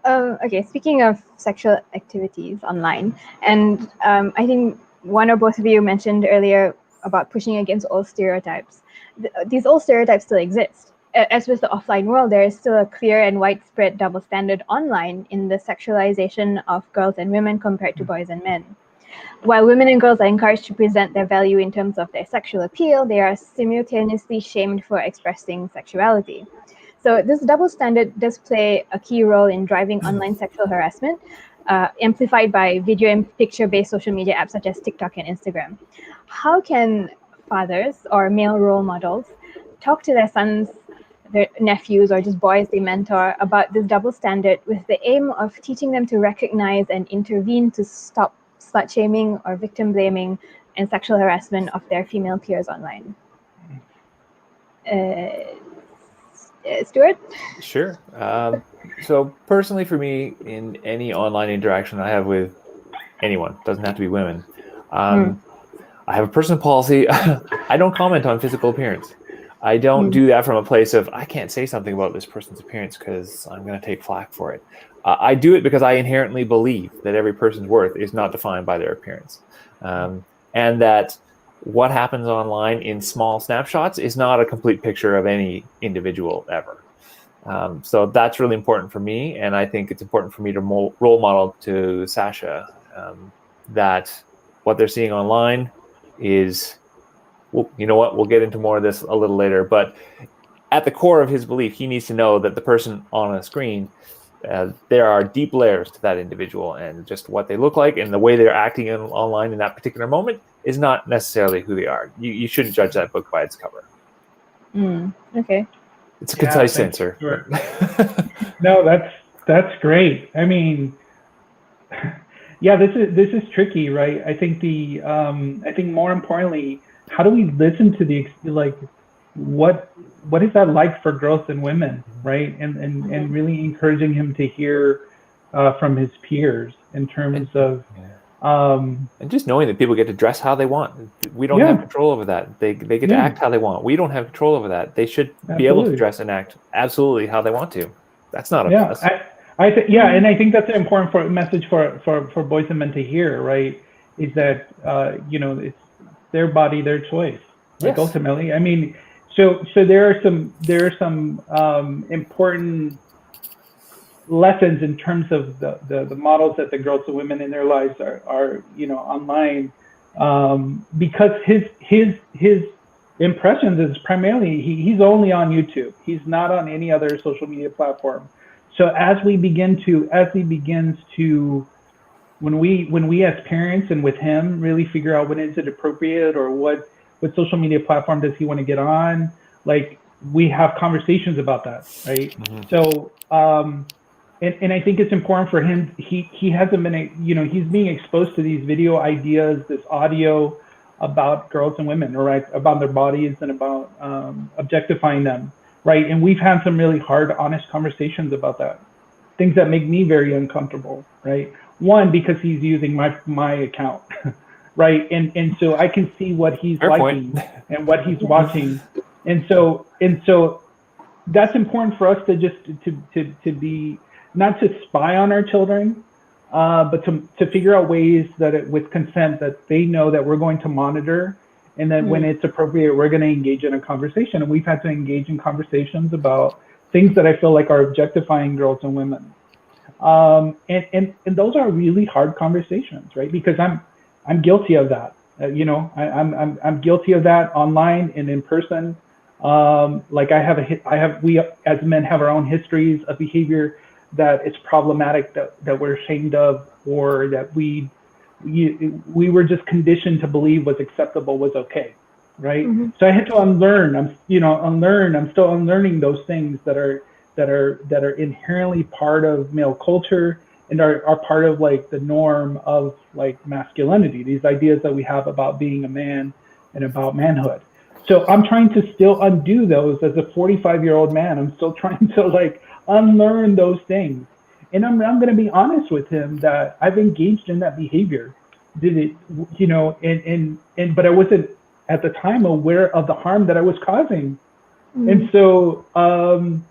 S1: Okay, speaking of sexual activities online, and I think one or both of you mentioned earlier about pushing against old stereotypes. These old stereotypes still exist. As with the offline world, there is still a clear and widespread double standard online in the sexualization of girls and women compared to boys and men. While women and girls are encouraged to present their value in terms of their sexual appeal, they are simultaneously shamed for expressing sexuality. So this double standard does play a key role in driving online sexual harassment, amplified by video and picture-based social media apps such as TikTok and Instagram. How can fathers or male role models talk to their sons, their nephews, or just boys they mentor about this double standard with the aim of teaching them to recognize and intervene to stop slut-shaming or victim-blaming and sexual harassment of their female peers online? Stuart?
S2: Sure. So personally for me, in any online interaction I have with anyone, doesn't have to be women, I have a personal policy. I don't comment on physical appearance. I don't do that from a place of, I can't say something about this person's appearance because I'm going to take flack for it. I do it because I inherently believe that every person's worth is not defined by their appearance. And that what happens online in small snapshots is not a complete picture of any individual ever. So that's really important for me. And I think it's important for me to role model to Sasha that what they're seeing online is, well, you know what, we'll get into more of this a little later, but at the core of his belief, he needs to know that the person on a screen, there are deep layers to that individual, and just what they look like and the way they're acting online in that particular moment is not necessarily who they are. You shouldn't judge that book by its cover.
S1: Okay.
S2: It's a concise answer.
S3: Sure. No, that's great. I mean, yeah, this is tricky, right? I think I think more importantly, how do we listen to what is that like for girls and women, right? And really encouraging him to hear from his peers in terms of
S2: and just knowing that people get to dress how they want. We don't have control over that. They get to act how they want. We don't have control over that. They should be able to dress and act absolutely how they want to. That's not up to us.
S3: And I think that's an important message for boys and men to hear, right? Is that it's their body, their choice. Like ultimately, I mean, so there are some important lessons in terms of the models that the girls and women in their lives are online, because his impressions is primarily he's only on YouTube. He's not on any other social media platform. So as he begins to, when we as parents and with him really figure out when is it appropriate or what social media platform does he want to get on, like we have conversations about that, right? So and I think it's important for him. He hasn't been he's being exposed to these video ideas, this audio about girls and women, right? About their bodies and about objectifying them, right? And we've had some really hard, honest conversations about that. Things that make me very uncomfortable, right? One, because he's using my account, right? And so I can see what he's liking and what he's watching. And so that's important for us to just to be, not to spy on our children, but to figure out ways that with consent that they know that we're going to monitor And then when it's appropriate, we're going to engage in a conversation. And we've had to engage in conversations about things that I feel like are objectifying girls and women. And those are really hard conversations, right? Because I'm guilty of that. I'm guilty of that online and in person. Like we as men have our own histories of behavior that it's problematic, that we're ashamed of, or that we were just conditioned to believe was acceptable, was okay, right? Mm-hmm. So I had to unlearn. I'm still unlearning those things that are inherently part of male culture and are part of like the norm of like masculinity. These ideas that we have about being a man and about manhood. So I'm trying to still undo those as a 45-year-old man. I'm still trying to like unlearn those things. And I'm going to be honest with him that I've engaged in that behavior. Did it, but I wasn't at the time aware of the harm that I was causing. Mm-hmm. And so, and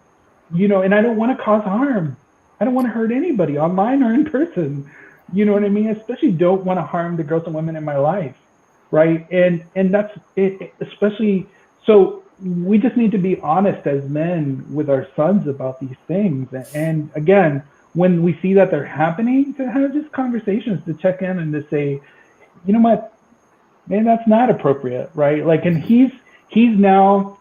S3: I don't want to cause harm. I don't want to hurt anybody online or in person. You know what I mean? I especially don't want to harm the girls and women in my life. Right. And that's it, especially. So we just need to be honest as men with our sons about these things. And again, when we see that they're happening, to have just conversations, to check in and to say, you know what, man, that's not appropriate, right? Like, and he's now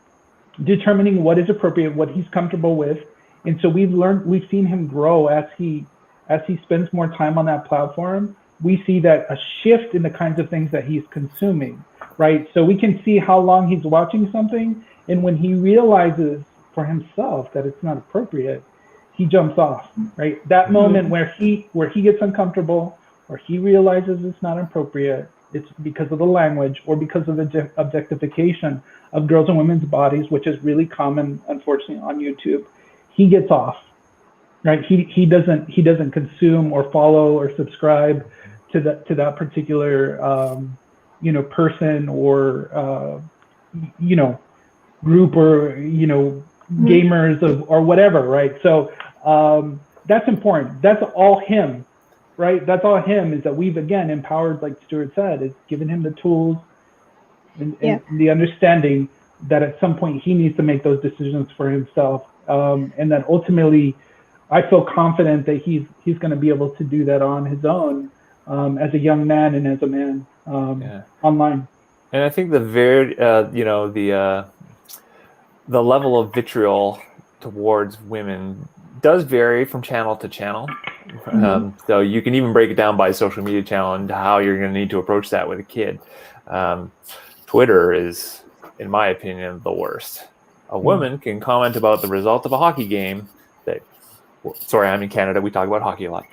S3: determining what is appropriate, what he's comfortable with. And so we've seen him grow as he spends more time on that platform. We see that a shift in the kinds of things that he's consuming, right? So we can see how long he's watching something, and when he realizes for himself that it's not appropriate, he jumps off, right? That moment where he gets uncomfortable, or he realizes it's not appropriate, it's because of the language or because of the objectification of girls and women's bodies, which is really common, unfortunately, on YouTube. He gets off, right? He doesn't consume or follow or subscribe to that particular person or group or gamers or whatever, right? So that's important. That's all him, right? That's all him, is that we've again empowered, like Stuart said, it's given him the tools and the understanding that at some point he needs to make those decisions for himself, and that ultimately I feel confident that he's going to be able to do that on his own, as a young man and as a man online.
S2: And I think the level of vitriol towards women does vary from channel to channel. So you can even break it down by social media channel and how you're going to need to approach that with a kid. Twitter is, in my opinion, the worst. A woman can comment about the result of a hockey game. Sorry, I'm in Canada. We talk about hockey a lot.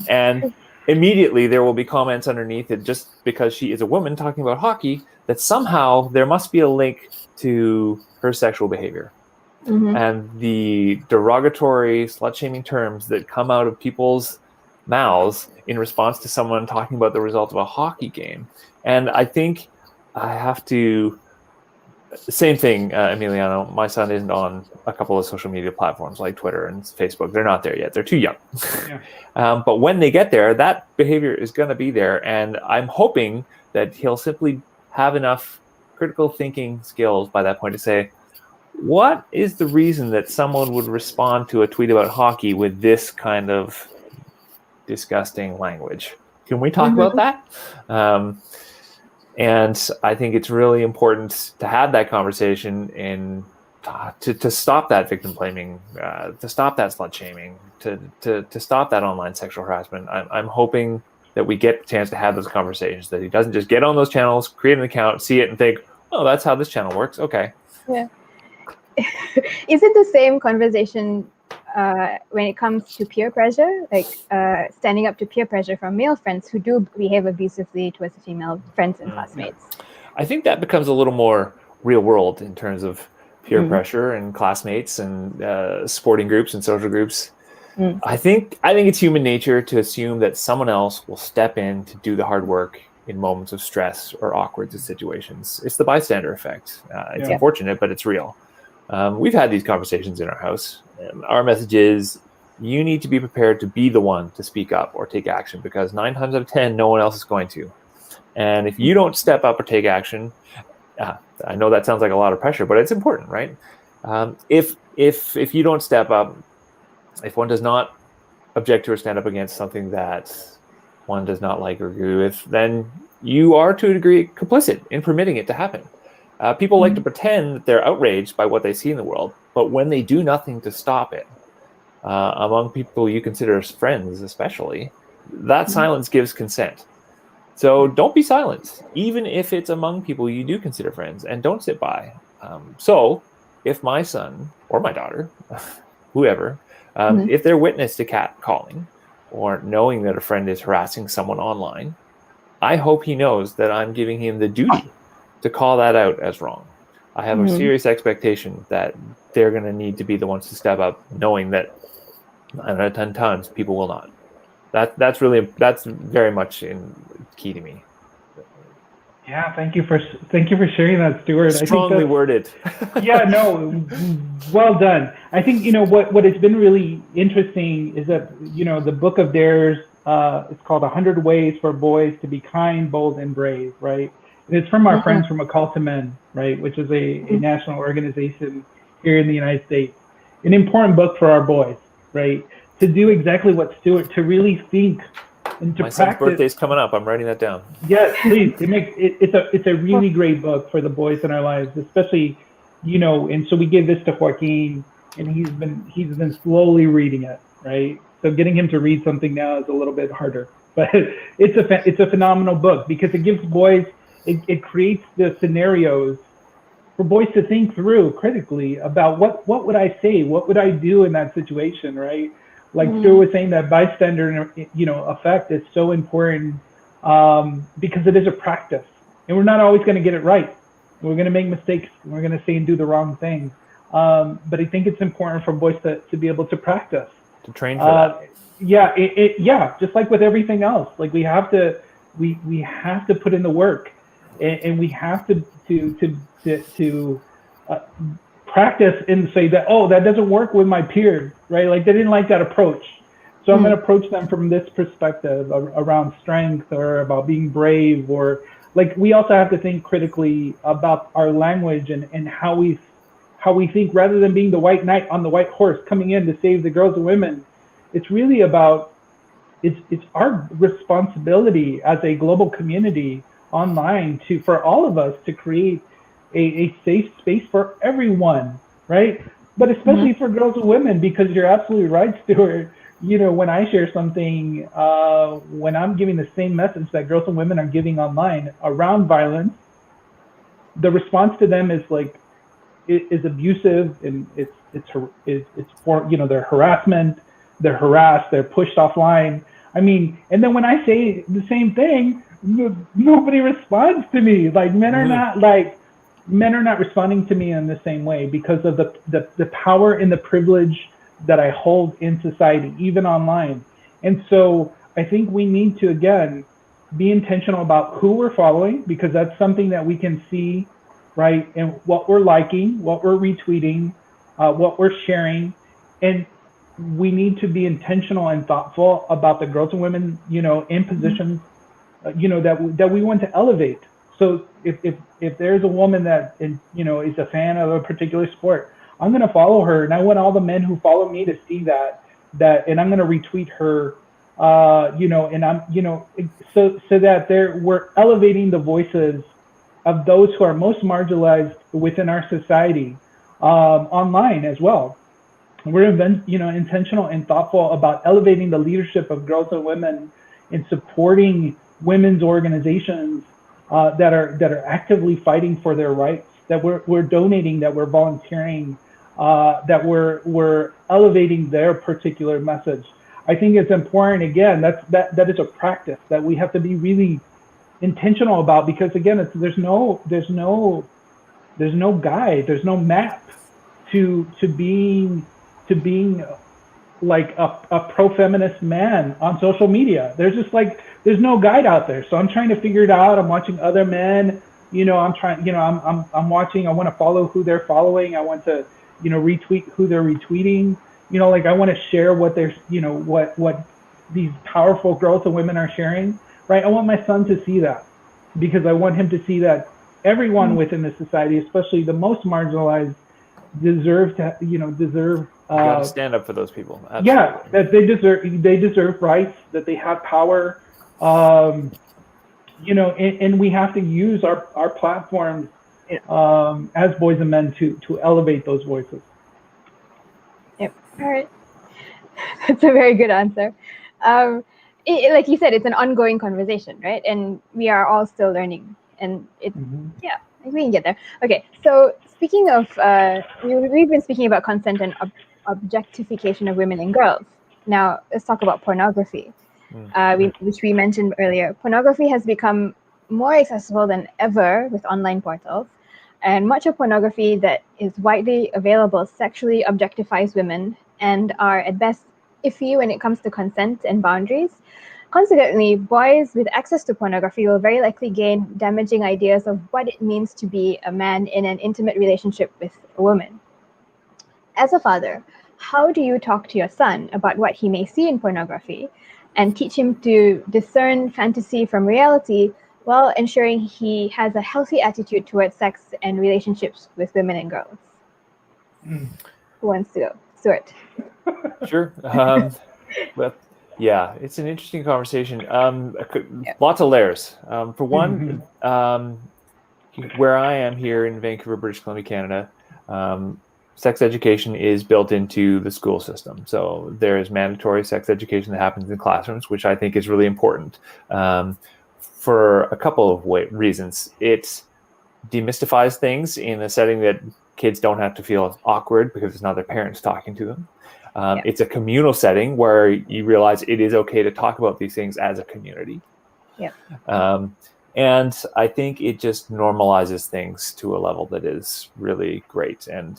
S2: And immediately there will be comments underneath it, just because she is a woman talking about hockey, that somehow there must be a link to her sexual behavior. And the derogatory, slut-shaming terms that come out of people's mouths in response to someone talking about the result of a hockey game. And I think I have to... Same thing, Emiliano. My son isn't on a couple of social media platforms like Twitter and Facebook. They're not there yet. They're too young. But when they get there, that behavior is going to be there. And I'm hoping that he'll simply have enough critical thinking skills by that point to say, what is the reason that someone would respond to a tweet about hockey with this kind of disgusting language? Can we talk about that? And I think it's really important to have that conversation and to stop that victim blaming, to stop that slut shaming, to stop that online sexual harassment. I'm hoping that we get a chance to have those conversations, that he doesn't just get on those channels, create an account, see it, and think, oh, that's how this channel works. Okay. Yeah.
S1: Is it the same conversation when it comes to peer pressure, like standing up to peer pressure from male friends who do behave abusively towards female friends and classmates?
S2: I think that becomes a little more real world in terms of peer pressure and classmates and sporting groups and social groups. I think it's human nature to assume that someone else will step in to do the hard work in moments of stress or awkward situations. It's the bystander effect. It's unfortunate, but it's real. We've had these conversations in our house. Our message is, you need to be prepared to be the one to speak up or take action, because 9 times out of 10, no one else is going to. And if you don't step up or take action, I know that sounds like a lot of pressure, but it's important, right? If you don't step up, if one does not object to or stand up against something that one does not like or agree with, then you are to a degree complicit in permitting it to happen. People like to pretend that they're outraged by what they see in the world, but when they do nothing to stop it, among people you consider as friends especially, that silence gives consent. So don't be silent, even if it's among people you do consider friends, and don't sit by. So if my son or my daughter, whoever, if they're witness to catcalling or knowing that a friend is harassing someone online, I hope he knows that I'm giving him the duty to call that out as wrong. I have a serious expectation that they're going to need to be the ones to step up, knowing that 9 out of 10 times people will not. That's very much key to me.
S3: Yeah, thank you for sharing that, Stuart.
S2: Strongly worded.
S3: Yeah, no, well done. I think what has been really interesting is that the book of Dares, it's called 100 Ways for Boys to Be Kind, Bold, and Brave, right? And it's from our friends from A Call to Men, right, which is a national organization here in the United States. An important book for our boys, right? To do exactly what Stuart, to really think and to
S2: My
S3: practice.
S2: son's birthday's coming up. I'm writing that down.
S3: Yes, please. It's a really great book for the boys in our lives, especially, and so we give this to Joaquin, and he's been slowly reading it, right? So getting him to read something now is a little bit harder, but it's a phenomenal book because it gives boys, it creates the scenarios for boys to think through critically about what would I say, what would I do in that situation, right? Like Stuart was saying, that bystander, effect is so important because it is a practice, and we're not always going to get it right. We're going to make mistakes. We're going to say and do the wrong thing. But I think it's important for boys to be able to practice,
S2: to train for that.
S3: Yeah, just like with everything else, like we have to put in the work, and we have to practice and say that, that doesn't work with my peers, right? Like they didn't like that approach. So I'm going to approach them from this perspective around strength or about being brave, or like we also have to think critically about our language and how we think, rather than being the white knight on the white horse coming in to save the girls and women. It's really about, it's our responsibility as a global community online for all of us to create a safe space for everyone, right? But especially for girls and women, because you're absolutely right, Stuart. When I share something, when I'm giving the same message that girls and women are giving online around violence, the response to them is abusive, and it's for their harassment, they're harassed, they're pushed offline. I mean, and then when I say the same thing, nobody responds to me. Like men are not responding to me in the same way because of the power and the privilege that I hold in society, even online. And so I think we need to, again, be intentional about who we're following, because that's something that we can see, right? And what we're liking, what we're retweeting, what we're sharing. And we need to be intentional and thoughtful about the girls and women, in positions, that we want to elevate. So if there's a woman that is a fan of a particular sport, I'm going to follow her, and I want all the men who follow me to see that, and I'm going to retweet her, and I'm, so that we're elevating the voices of those who are most marginalized within our society, online as well. We're intentional and thoughtful about elevating the leadership of girls and women and supporting women's organizations that are actively fighting for their rights, that we're donating, that we're volunteering, that we're elevating their particular message. I think it's important, again, that is a practice that we have to be really intentional about, because again, there's no guide, there's no map to being like a pro-feminist man on social media. There's no guide out there. So I'm trying to figure it out. I'm watching other men, I'm watching, I want to follow who they're following. I want to, retweet who they're retweeting. I want to share what they're, what these powerful girls and women are sharing, right? I want my son to see that. because I want him to see that everyone within the society, especially the most marginalized, deserve
S2: You got to stand up for those people. Absolutely.
S3: yeah, that they deserve rights, that they have power, and we have to use our platforms as boys and men to elevate those voices.
S1: Yep. All right. That's a very good answer. Like you said, it's an ongoing conversation, right? And we are all still learning. And it's, yeah, we can get there. Okay, so speaking of, we've been speaking about consent and objectification of women and girls. Now, let's talk about pornography, which we mentioned earlier. Pornography has become more accessible than ever with online portals. And much of pornography that is widely available sexually objectifies women and are at best iffy when it comes to consent and boundaries. Consequently, boys with access to pornography will very likely gain damaging ideas of what it means to be a man in an intimate relationship with a woman. As a father, how do you talk to your son about what he may see in pornography and teach him to discern fantasy from reality while ensuring he has a healthy attitude towards sex and relationships with women and girls? Who wants to go? Stuart.
S2: Sure. Well, yeah, it's an interesting conversation. Lots of layers. For one, where I am here in Vancouver, British Columbia, Canada, sex education is built into the school system. So there is mandatory sex education that happens in classrooms, which I think is really important for a couple of reasons. It demystifies things in a setting that kids don't have to feel awkward because it's not their parents talking to them. It's a communal setting where you realize it is okay to talk about these things as a community. And I think it just normalizes things to a level that is really great. And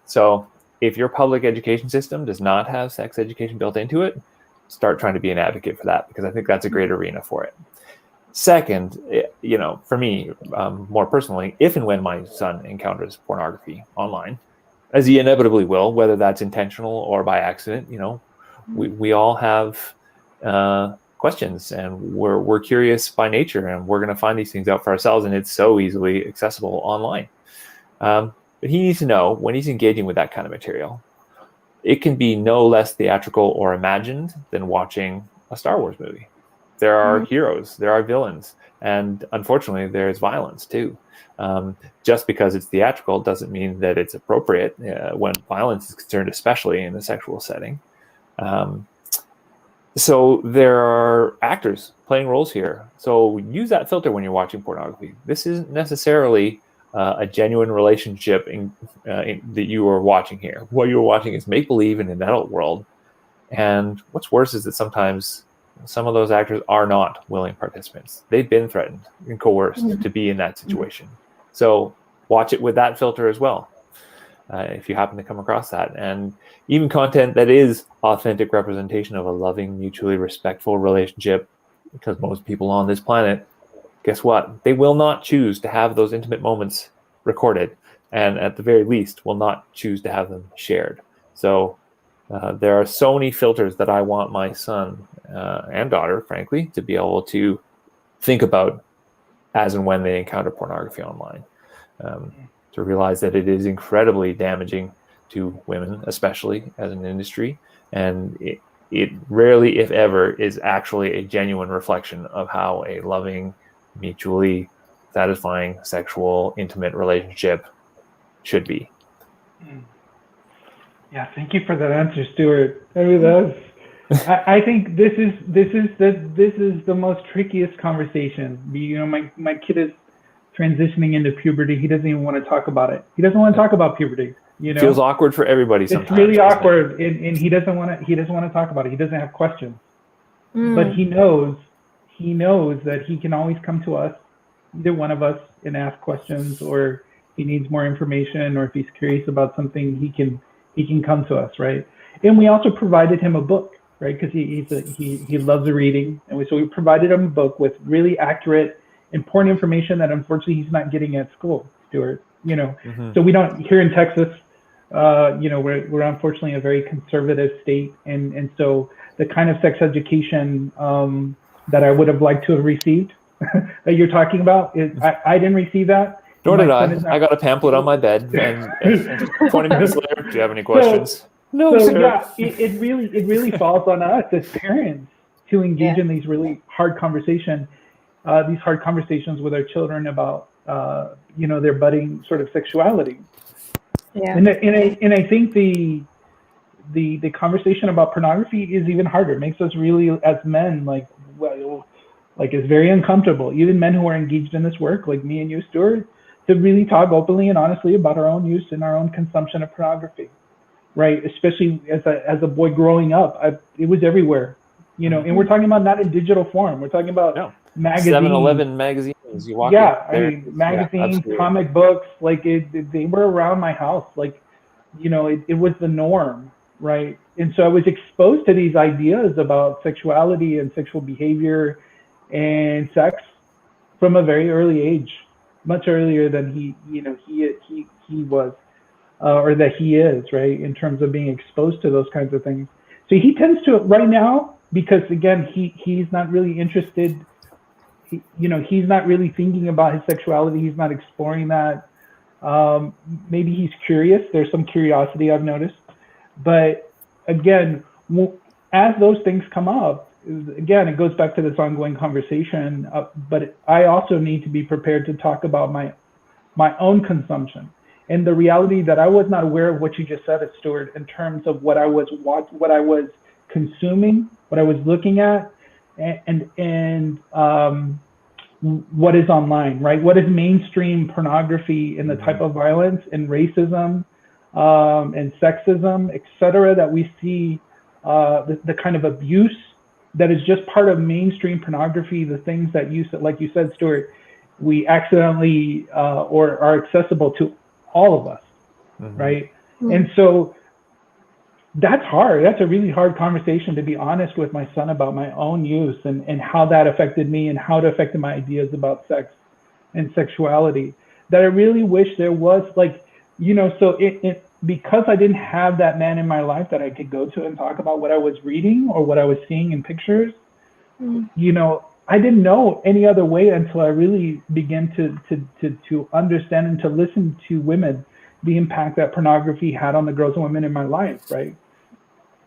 S2: so if your public education system does not have sex education built into it, start trying to be an advocate for that, because I think that's a great arena for it. Second, for me, more personally, if and when my son encounters pornography online, as he inevitably will, whether that's intentional or by accident, we all have questions, and we're curious by nature, and we're going to find these things out for ourselves, and it's so easily accessible online. But he needs to know when he's engaging with that kind of material, it can be no less theatrical or imagined than watching a Star Wars movie. There are heroes, there are villains, and unfortunately, there's violence too. Just because it's theatrical doesn't mean that it's appropriate when violence is concerned, especially in a sexual setting. So there are actors playing roles here. So use that filter when you're watching pornography. This isn't necessarily a genuine relationship that you are watching here. What you're watching is make-believe in an adult world. And what's worse is that sometimes some of those actors are not willing participants. They've been threatened and coerced to be in that situation. So watch it with that filter as well, if you happen to come across that. And even content that is authentic representation of a loving, mutually respectful relationship, because most people on this planet, guess what? They will not choose to have those intimate moments recorded, and at the very least will not choose to have them shared. So there are so many filters that I want my son and daughter, frankly, to be able to think about as and when they encounter pornography online, to realize that it is incredibly damaging to women, especially as an industry, and it rarely, if ever, is actually a genuine reflection of how a loving, mutually satisfying, sexual, intimate relationship should be.
S3: Yeah, thank you for that answer, Stuart. I mean, I think this is the most trickiest conversation. My kid is transitioning into puberty. He doesn't even want to talk about it. He doesn't want to talk about puberty. It
S2: feels awkward for everybody sometimes.
S3: It's really awkward, and he doesn't want to talk about it. He doesn't have questions, but he knows that he can always come to us, either one of us, and ask questions, or he needs more information, or if he's curious about something, he can come to us, right? And we also provided him a book, right? Because he loves reading, and so we provided him a book with really accurate, important information that unfortunately he's not getting at school, Stuart. So we don't, here in Texas, we're unfortunately a very conservative state, and so the kind of sex education that I would have liked to have received that you're talking about. I didn't receive that.
S2: Nor did
S3: My
S2: I.
S3: son is not-
S2: I got a pamphlet on my bed, and 20 minutes later, do you have any questions? No,
S3: So
S2: sir.
S3: yeah, it really falls on us as parents to engage in these really hard conversations with our children about their budding sort of sexuality.
S1: Yeah.
S3: And I think the conversation about pornography is even harder. It makes us really, as men, like it's very uncomfortable. Even men who are engaged in this work, like me and you, Stuart, to really talk openly and honestly about our own use and our own consumption of pornography, right? Especially as a boy growing up, it was everywhere, And we're talking about not in digital form. We're talking about magazines,
S2: 7-Eleven magazines. You walk
S3: magazines, comic books, like they were around my house, like it was the norm, right? And so I was exposed to these ideas about sexuality and sexual behavior and sex from a very early age, much earlier than he was, or that he is, right? In terms of being exposed to those kinds of things. So he tends to right now, because again, he's not really interested. He's not really thinking about his sexuality. He's not exploring that. Maybe he's curious. There's some curiosity I've noticed, but again, as those things come up, again, it goes back to this ongoing conversation. But I also need to be prepared to talk about my own consumption and the reality that I was not aware of what you just said, Stuart, in terms of what I was consuming, what I was looking at, and what is online, right? What is mainstream pornography and the type of violence and racism and sexism, et cetera, that we see, the kind of abuse that is just part of mainstream pornography, the things that like you said, Stuart, we accidentally or are accessible to all of us, right? And so that's hard. That's a really hard conversation, to be honest with my son about my own use and how that affected me and how it affected my ideas about sex and sexuality. That I really wish there was, so because I didn't have that man in my life that I could go to and talk about what I was reading or what I was seeing in pictures, I didn't know any other way until I really began to understand and to listen to women, the impact that pornography had on the girls and women in my life, right?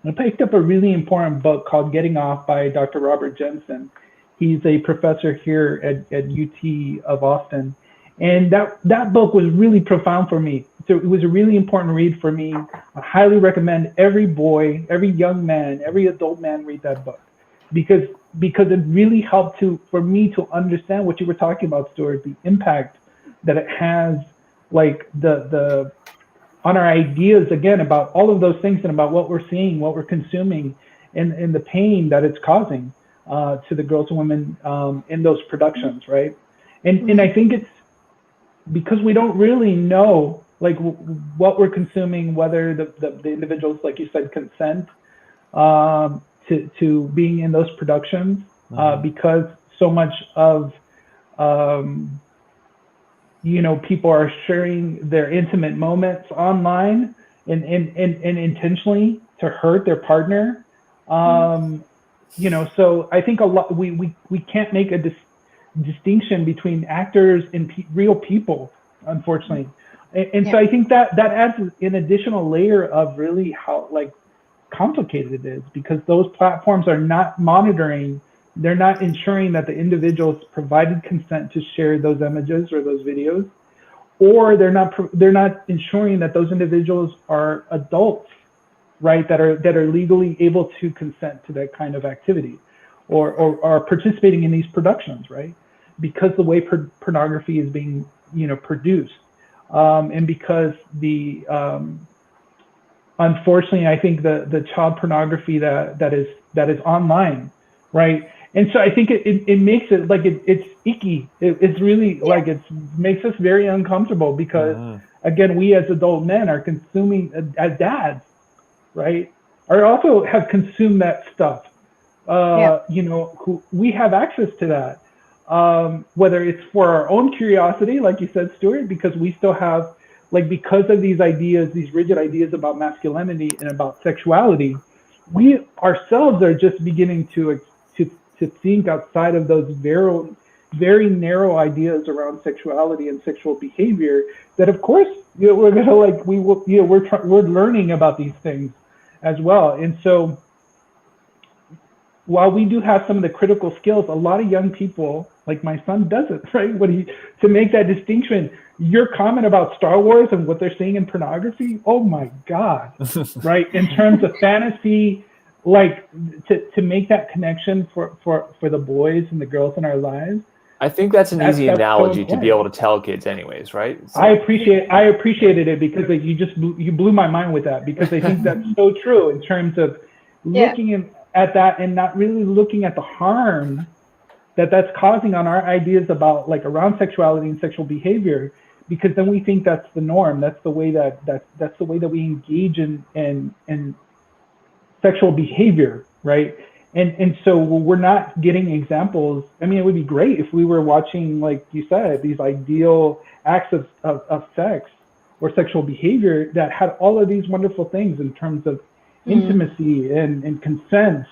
S3: I picked up a really important book called Getting Off by Dr. Robert Jensen. He's a professor here at UT of Austin. And that book was really profound for me. So it was a really important read for me. I highly recommend every boy, every young man, every adult man read that book. Because it really helped for me to understand what you were talking about, Stuart, the impact that it has, like on our ideas, again, about all of those things and about what we're seeing, what we're consuming, and the pain that it's causing to the girls and women in those productions, right? And I think it's because we don't really know, like, what we're consuming, whether the individuals, like you said, consent to being in those productions, because so much of people are sharing their intimate moments online and intentionally to hurt their partner. So I think a lot we can't make a distinction between actors and real people, unfortunately. And so I think that adds an additional layer of really how complicated it is, because those platforms are not monitoring. They're not ensuring that the individuals provided consent to share those images or those videos, or they're not ensuring that those individuals are adults, right? That are legally able to consent to that kind of activity, or are participating in these productions, right? Because the way pornography is being produced, and because unfortunately, I think the child pornography that is online, right? And so I think it makes it like it's icky. It's really like it makes us very uncomfortable, because again, we as adult men are consuming, as dads, right, are also have consumed that stuff. We have access to that, whether it's for our own curiosity, like you said, Stuart, because we still have, because of these ideas, these rigid ideas about masculinity and about sexuality, we ourselves are just beginning to think outside of those very narrow ideas around sexuality and sexual behavior that, of course, we're gonna we're learning about these things as well. And so while we do have some of the critical skills, a lot of young people, like my son, doesn't, right? To make that distinction, your comment about Star Wars and what they're seeing in pornography, oh my God, right? In terms of fantasy, like to make that connection for the boys and the girls in our lives.
S2: I think that's an easy analogy
S3: so
S2: to be able to tell kids anyways, right? So.
S3: I appreciated it because you blew my mind with that, because I think that's so true in terms of looking at that and not really looking at the harm that's causing on our ideas about, like, around sexuality and sexual behavior, because then we think that's the norm. That's the way that's the way that we engage in sexual behavior, right? And so we're not getting examples. I mean, it would be great if we were watching, like you said, these ideal acts of sex or sexual behavior that had all of these wonderful things in terms of intimacy and consent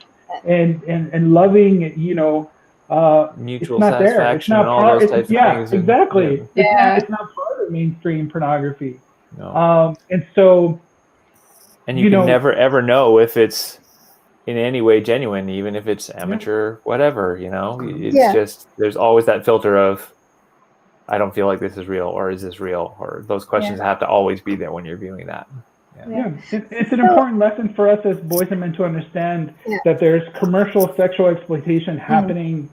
S3: and loving,
S2: mutual
S3: it's not
S2: satisfaction
S3: there. It's not
S2: and all those types of things.
S3: Exactly.
S1: Yeah.
S3: It's not part of mainstream pornography.
S2: No.
S3: And so,
S2: and you can never ever know if it's in any way genuine, even if it's amateur, whatever, it's just, there's always that filter of, I don't feel like this is real, or is this real, or those questions have to always be there when you're viewing that.
S3: It's an important lesson for us as boys and men to understand that there's commercial sexual exploitation happening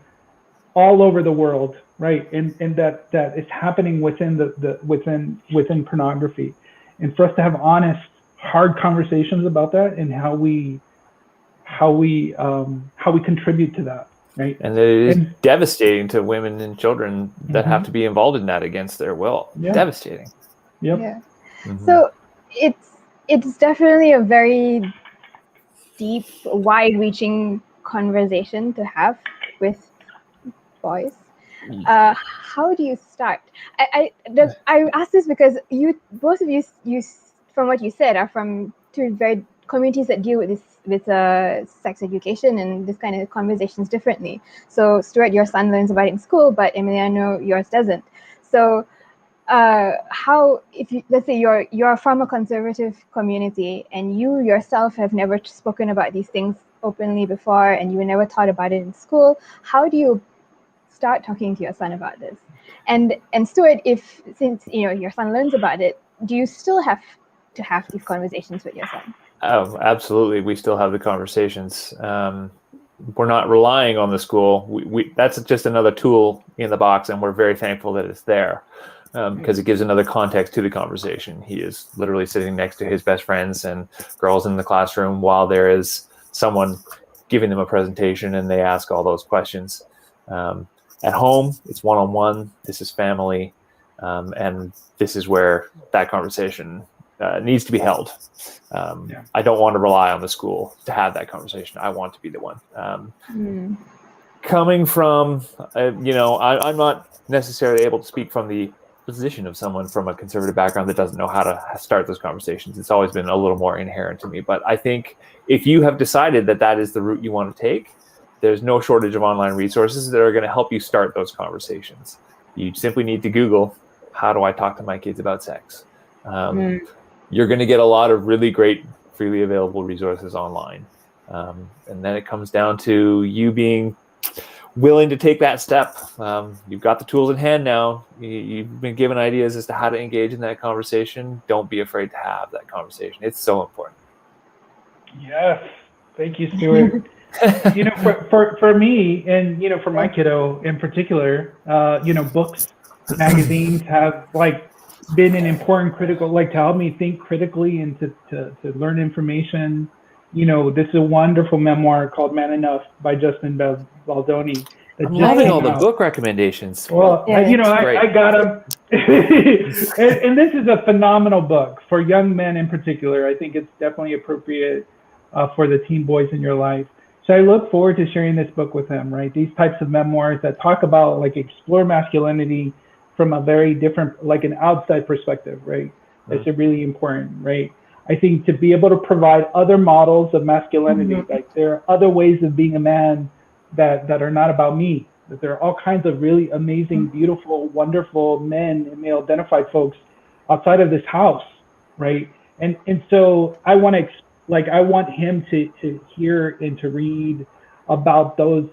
S3: all over the world, right? And that it's happening within within pornography, and for us to have honest, hard conversations about that and how we contribute to that, right?
S2: And it is devastating to women and children that have to be involved in that against their will. Devastating.
S3: Yep.
S1: Yeah. So it's definitely a very deep, wide-reaching conversation to have with boys. How do you start? I ask this because both of you, from what you said, are from two very communities that deal with sex education and this kind of conversations differently. So Stuart, your son learns about it in school, but Emiliano, yours doesn't. So how, if you, let's say you're from a conservative community and you yourself have never spoken about these things openly before and you were never taught about it in school, how do you start talking to your son about this? And Stuart, since your son learns about it, do you still have to have these conversations with your son?
S2: Oh, absolutely. We still have the conversations. We're not relying on the school. We that's just another tool in the box, and we're very thankful that it's there because it gives another context to the conversation. He is literally sitting next to his best friends and girls in the classroom while there is someone giving them a presentation and they ask all those questions. At home, it's one-on-one. This is family, and this is where that conversation needs to be held. I don't want to rely on the school to have that conversation. I want to be the one. Coming from, I'm not necessarily able to speak from the position of someone from a conservative background that doesn't know how to start those conversations. It's always been a little more inherent to me. But I think if you have decided that that is the route you want to take, there's no shortage of online resources that are going to help you start those conversations. You simply need to Google, how do I talk to my kids about sex? You're going to get a lot of really great freely available resources online. And then it comes down to you being willing to take that step. You've got the tools in hand now. You've been given ideas as to how to engage in that conversation. Don't be afraid to have that conversation. It's so important.
S3: Yes. Thank you, Stuart. For me and, for my kiddo in particular, books, magazines have been an important critical, to help me think critically and to learn information. This is a wonderful memoir called Man Enough by Justin Baldoni.
S2: I'm loving all the book recommendations.
S3: Well, I got them. and this is a phenomenal book for young men in particular. I think it's definitely appropriate for the teen boys in your life. So I look forward to sharing this book with him, right? These types of memoirs that talk about, explore masculinity from a very different, an outside perspective, right? That's really important, right? I think to be able to provide other models of masculinity, there are other ways of being a man that are not about me, that there are all kinds of really amazing, beautiful, wonderful men and male identified folks outside of this house, right? And so I want him to hear and to read about those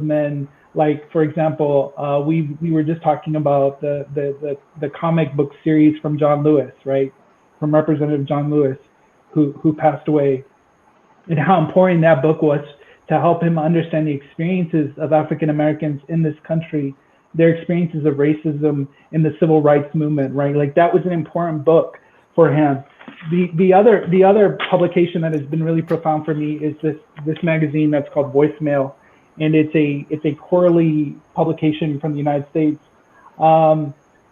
S3: men. Like, for example, we were just talking about the comic book series from John Lewis, right? From Representative John Lewis, who passed away, and how important that book was to help him understand the experiences of African Americans in this country, their experiences of racism in the civil rights movement, right? Like, that was an important book for him. The other publication that has been really profound for me is this magazine that's called Voicemail, and it's a quarterly publication from the United States.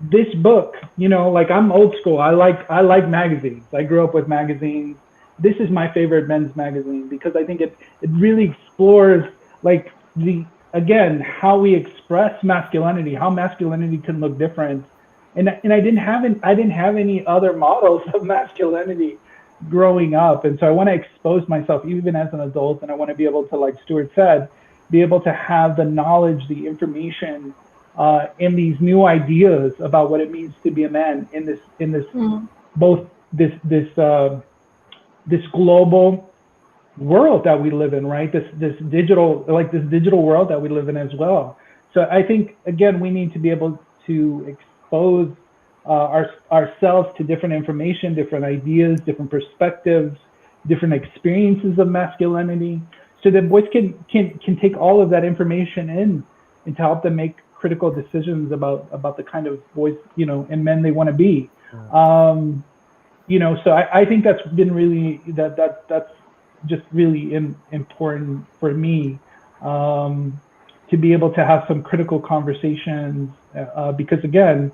S3: This book, like, I'm old school. I like magazines. I grew up with magazines. This is my favorite men's magazine because I think it really explores, like, how we express masculinity, how masculinity can look different. And I didn't have any other models of masculinity growing up. And so I want to expose myself even as an adult, and I want to be able to, like Stuart said, be able to have the knowledge, the information, and these new ideas about what it means to be a man in this both this global world that we live in, right? This digital world that we live in as well. So I think, again, we need to be able to expose ourselves to different information, different ideas, different perspectives, different experiences of masculinity, so that boys can take all of that information in and to help them make critical decisions about the kind of boys, and men they want to be. So I think that's been really that's just really important for me, to be able to have some critical conversations, because, again,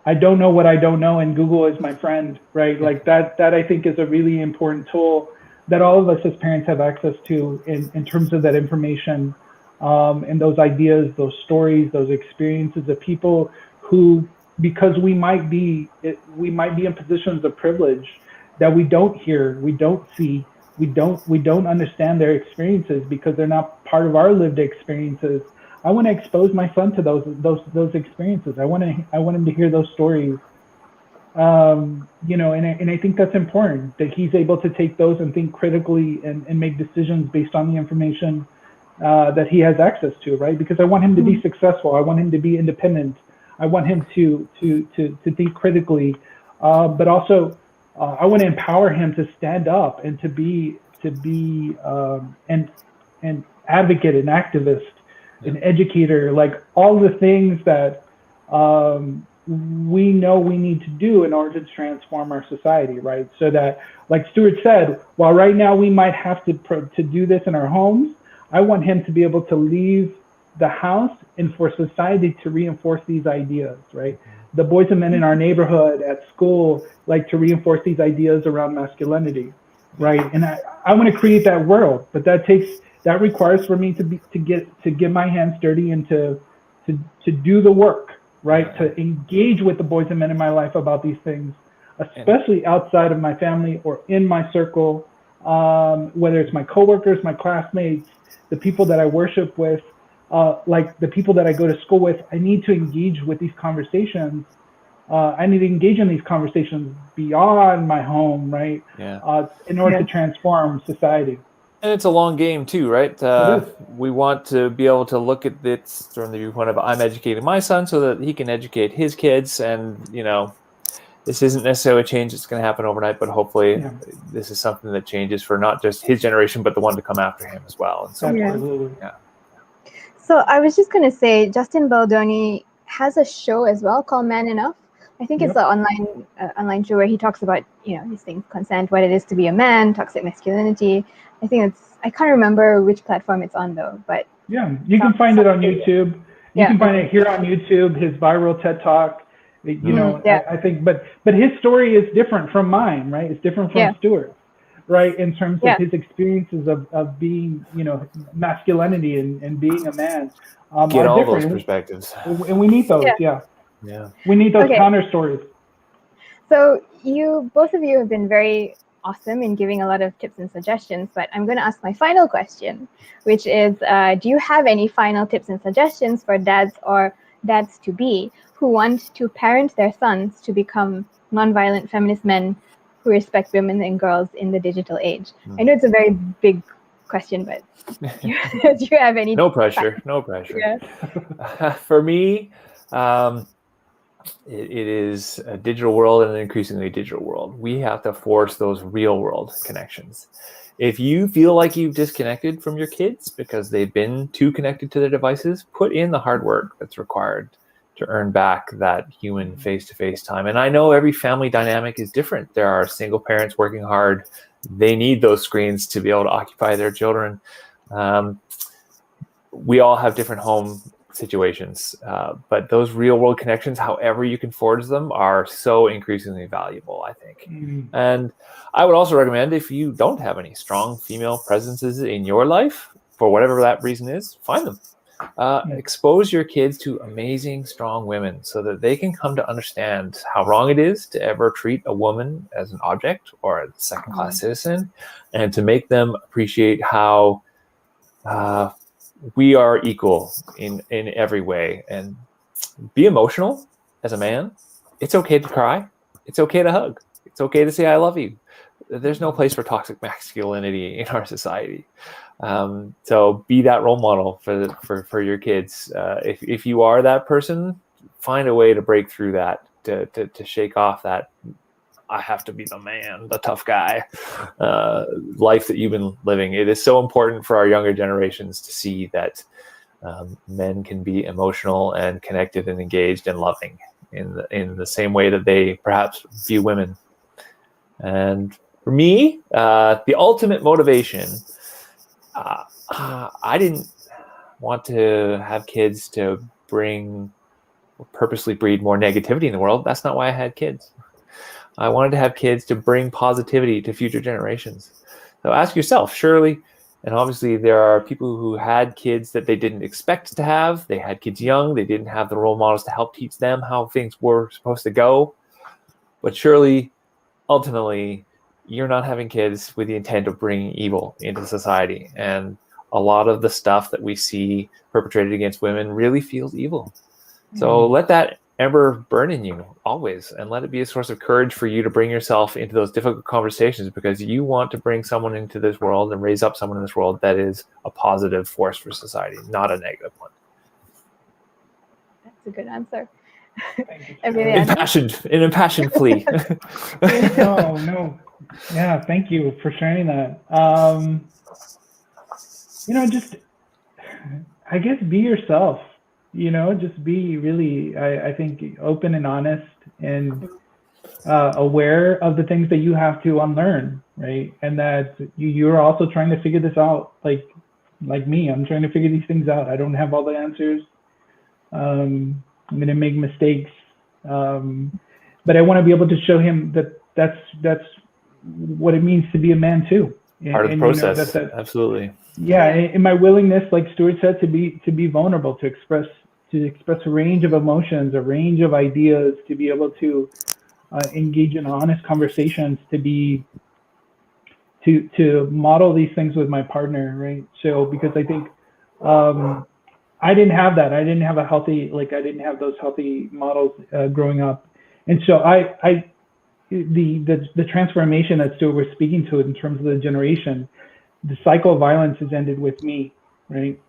S3: I don't know what I don't know, and Google is my friend, right? Like, that I think is a really important tool that all of us as parents have access to in terms of that information, and those ideas, those stories, those experiences of people who, because we might be in positions of privilege that we don't hear, we don't see, we don't understand their experiences because they're not part of our lived experiences. I want to expose my son to those experiences. I want him to hear those stories. And I think that's important, that he's able to take those and think critically and make decisions based on the information that he has access to, right? Because I want him to be successful. I want him to be independent. I want him to think critically, but also I want to empower him to stand up and to be an advocate, an activist, an educator, like all the things that we know we need to do in order to transform our society, right? So that, like Stuart said, while right now we might have to do this in our homes, I want him to be able to leave the house and for society to reinforce these ideas, right? The boys and men in our neighborhood, at school, like to reinforce these ideas around masculinity, right? And I want to create that world, but that requires for me to get my hands dirty and to do the work, right? To engage with the boys and men in my life about these things, especially outside of my family or in my circle, whether it's my coworkers, my classmates, the people that I worship with, like the people that I go to school with. I need to engage with these conversations. I need to engage in these conversations beyond my home, right? In order to transform society.
S2: And it's a long game too, right? We want to be able to look at it from the viewpoint of I'm educating my son so that he can educate his kids. And, this isn't necessarily a change that's going to happen overnight, but hopefully this is something that changes for not just his generation, but the one to come after him as well. And so,
S3: absolutely.
S1: So I was just going to say, Justin Baldoni has a show as well called Man Enough. I think it's an online show where he talks about, these things, consent, what it is to be a man, toxic masculinity. I think I can't remember which platform it's on though, but.
S3: Yeah, you can find it on YouTube. You can find it here on YouTube, his viral TED Talk. I think, but his story is different from mine, right? It's different from Stuart's, right? In terms of his experiences of being, masculinity and being a man.
S2: Get all those perspectives.
S3: And we need those, we need those counter stories.
S1: So both of you have been very awesome in giving a lot of tips and suggestions, but I'm going to ask my final question, which is, do you have any final tips and suggestions for dads or dads-to-be who want to parent their sons to become nonviolent feminist men who respect women and girls in the digital age? I know it's a very big question, but do you have any?
S2: No pressure. Yeah. For me, it is a digital world and an increasingly digital world. We have to force those real world connections. If you feel like you've disconnected from your kids because they've been too connected to their devices, put in the hard work that's required to earn back that human face-to-face time. And I know every family dynamic is different. There are single parents working hard. They need those screens to be able to occupy their children. We all have different home situations, but those real world connections, however you can forge them, are so increasingly valuable, I think. And I would also recommend, if you don't have any strong female presences in your life, for whatever that reason is, find them. Expose your kids to amazing, strong women so that they can come to understand how wrong it is to ever treat a woman as an object or a second-class citizen, and to make them appreciate how we are equal in every way. And be emotional as a man. It's okay to cry. It's okay to hug. It's okay to say I love you. There's no place for toxic masculinity in our society. So be that role model for your kids. If you are that person, find a way to break through that, to shake off that I have to be the man, the tough guy life that you've been living. It is so important for our younger generations to see that men can be emotional and connected and engaged and loving in the same way that they perhaps view women. And for me, the ultimate motivation, I didn't want to have kids to purposely breed more negativity in the world. That's not why I had kids. I wanted to have kids to bring positivity to future generations. So ask yourself, surely, and obviously there are people who had kids that they didn't expect to have. They had kids young. They didn't have the role models to help teach them how things were supposed to go. But surely, ultimately, you're not having kids with the intent of bringing evil into society. And a lot of the stuff that we see perpetrated against women really feels evil. So let that ember burn in you always, and let it be a source of courage for you to bring yourself into those difficult conversations, because you want to bring someone into this world and raise up someone in this world that is a positive force for society, not a negative one.
S1: That's a good answer.
S2: An impassioned plea.
S3: No. Yeah, thank you for sharing that. Just, I guess, be yourself. Just be really, I think, open and honest and aware of the things that you have to unlearn, right? And that you're also trying to figure this out, like me. I'm trying to figure these things out. I don't have all the answers. I'm going to make mistakes, but I want to be able to show him that that's what it means to be a man too.
S2: Part of the process, absolutely.
S3: Yeah, and my willingness, like Stuart said, to be vulnerable, to express a range of emotions, a range of ideas, to be able to engage in honest conversations, to model these things with my partner, right? So because I think I didn't have that. I didn't have I didn't have those healthy models growing up, and so the transformation that Stuart was speaking to in terms of the generation, the cycle of violence has ended with me, right?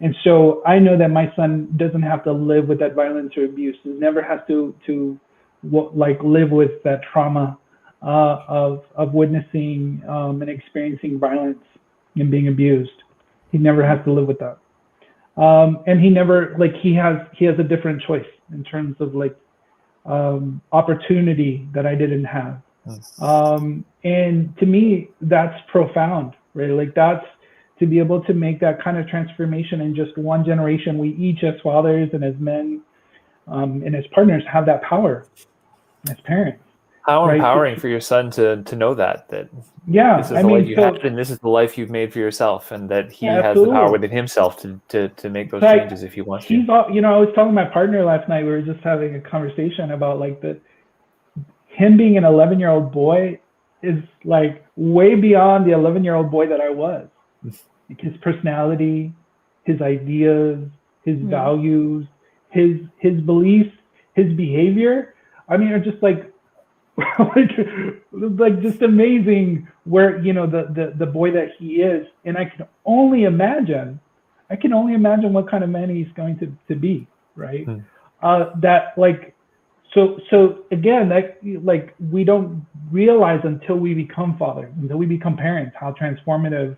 S3: And so I know that my son doesn't have to live with that violence or abuse. He never has to live with that trauma of witnessing and experiencing violence and being abused. He never has to live with that. And he never, he has a different choice in terms of opportunity that I didn't have. And to me, that's profound, right? That's to be able to make that kind of transformation in just one generation. We each, as fathers and as men and as partners, have that power as parents.
S2: How empowering for your son to know that this is the life you have, and this is the life you've made for yourself, and that he has the power within himself to make those changes if he wants to.
S3: I was talking to my partner last night. We were just having a conversation about him being an 11-year-old boy is like way beyond the 11-year-old boy that I was. Like his personality, his ideas, his values, his beliefs, his behavior. I mean, are just like like just amazing. Where the boy that he is, and I can only imagine what kind of man he's going to be, right? That like. So again, that like we don't realize until we become fathers, until we become parents, how transformative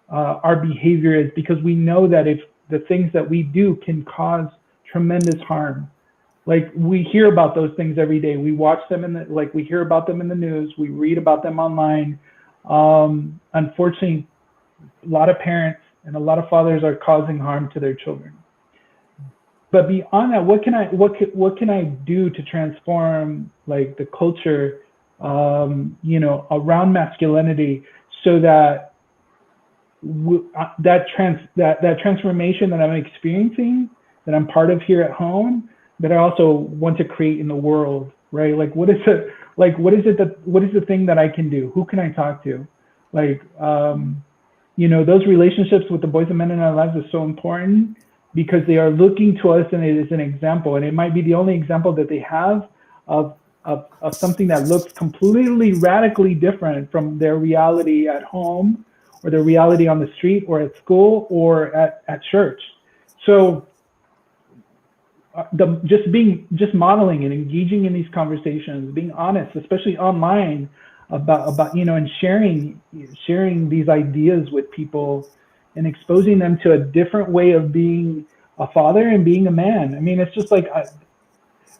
S3: our behavior is, because we know that if the things that we do can cause tremendous harm. Like we hear about those things every day. We watch them we hear about them in the news. We read about them online. Unfortunately, a lot of parents and a lot of fathers are causing harm to their children. But beyond that, what can I do to transform like the culture, around masculinity, so that that transformation that I'm experiencing, that I'm part of here at home, that I also want to create in the world, right? Like what is the thing that I can do? Who can I talk to? Like those relationships with the boys and men in our lives are so important, because they are looking to us and it is an example, and it might be the only example that they have of something that looks completely radically different from their reality at home, or their reality on the street, or at school, or at church. So just modeling and engaging in these conversations, being honest, especially online, about and sharing these ideas with people, and exposing them to a different way of being a father and being a man. I mean, it's just like,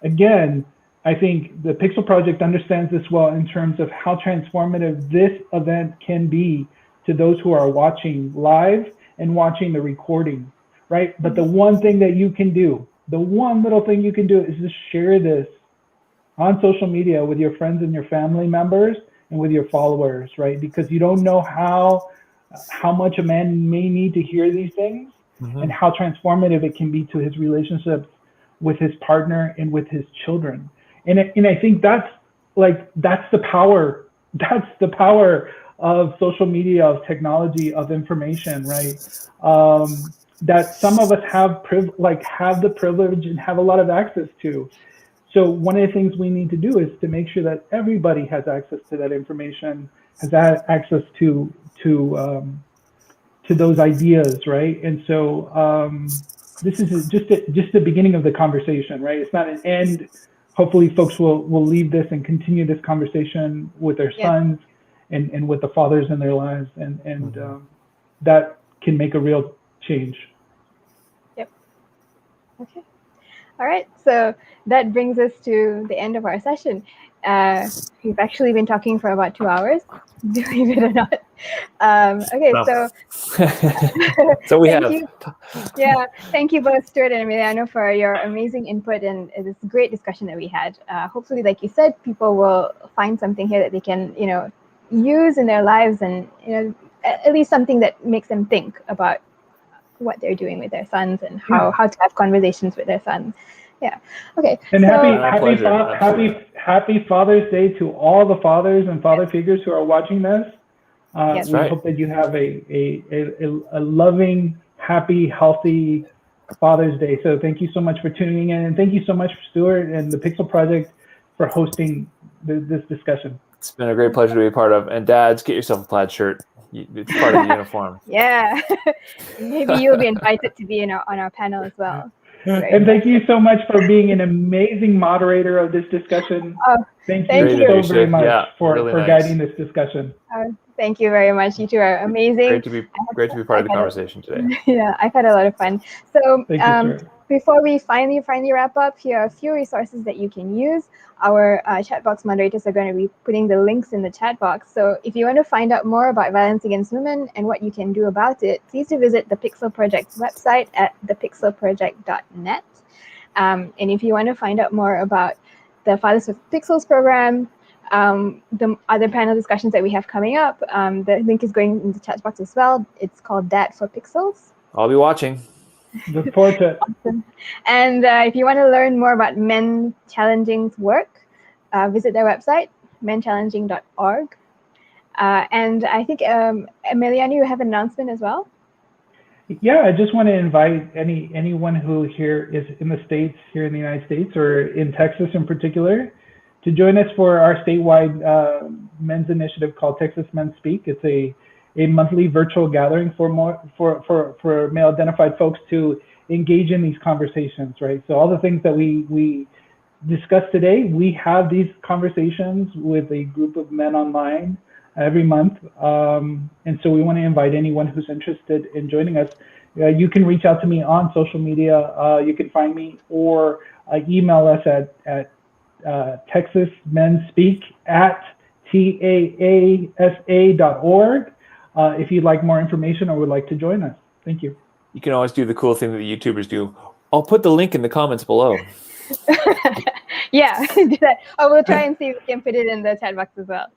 S3: again, I think the Pixel Project understands this well in terms of how transformative this event can be to those who are watching live and watching the recording, right? But the one thing that you can do, the one little thing you can do, is just share this on social media with your friends and your family members and with your followers, right? Because you don't know how much a man may need to hear these things, and how transformative it can be to his relationships with his partner and with his children. And I think that's the power of social media, of technology, of information, right? That some of us have the privilege and have a lot of access to. So one of the things we need to do is to make sure that everybody has access to that information, has access to those ideas, right? And so this is just the beginning of the conversation, right? It's not an end. Hopefully folks will leave this and continue this conversation with their sons and with the fathers in their lives, and that can make a real change.
S1: Yep. Okay. All right. So that brings us to the end of our session. We've actually been talking for about 2 hours, believe it or not. Okay, so
S2: so we have.
S1: Thank you both, Stuart and Emiliano, for your amazing input and this great discussion that we had. Hopefully, like you said, people will find something here that they can, use in their lives, and at least something that makes them think about what they're doing with their sons and how to have conversations with their sons. Yeah. Okay.
S3: And happy Father's Day to all the fathers and father figures who are watching this. We hope that you have a loving, happy, healthy Father's Day. So thank you so much for tuning in, and thank you so much, Stuart and the Pixel Project, for hosting this discussion.
S2: It's been a great pleasure to be a part of. And dads, get yourself a plaid shirt. It's part of the uniform.
S1: Yeah. Maybe you'll be invited to be on our panel as well.
S3: And thank you so much for being an amazing moderator of this discussion. Thank you so very much for guiding this discussion.
S1: Thank you very much. You two are amazing.
S2: Great to be part of the conversation today.
S1: Yeah, I've had a lot of fun. So before we finally wrap up, here are a few resources that you can use. Our chat box moderators are going to be putting the links in the chat box. So if you want to find out more about violence against women and what you can do about it, please do visit the Pixel Project's website at thepixelproject.net. And if you want to find out more about the Fathers with Pixels program, the other panel discussions that we have coming up, the link is going in the chat box as well. It's called Dad for Pixels.
S2: I'll be watching.
S3: Look forward to it.
S1: Awesome. And if you want to learn more about Men Challenging's work, visit their website, menchallenging.org. And I think, Emiliano, you have an announcement as well?
S3: Yeah, I just want to invite anyone who here is in the States, here in the United States, or in Texas in particular, to join us for our statewide men's initiative called Texas Men Speak. It's a monthly virtual gathering for male identified folks to engage in these conversations, right? So all the things that we discussed today, we have these conversations with a group of men online every month. And so we want to invite anyone who's interested in joining us. You can reach out to me on social media. You can find me or email us at texasmenspeak@taasa.org if you'd like more information or would like to join us. Thank you.
S2: You can always do the cool thing that the YouTubers do. I'll put the link in the comments below.
S1: Yeah, do that. Oh, we'll try and see if we can put it in the chat box as well.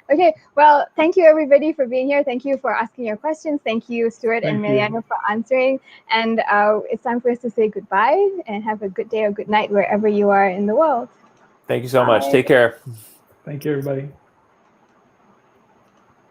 S1: Okay, well, thank you everybody for being here. Thank you for asking your questions. Thank you, Stuart and Emiliano, for answering. And it's time for us to say goodbye and have a good day or good night wherever you are in the world.
S2: Thank you so much. Take care.
S3: Thank you, everybody.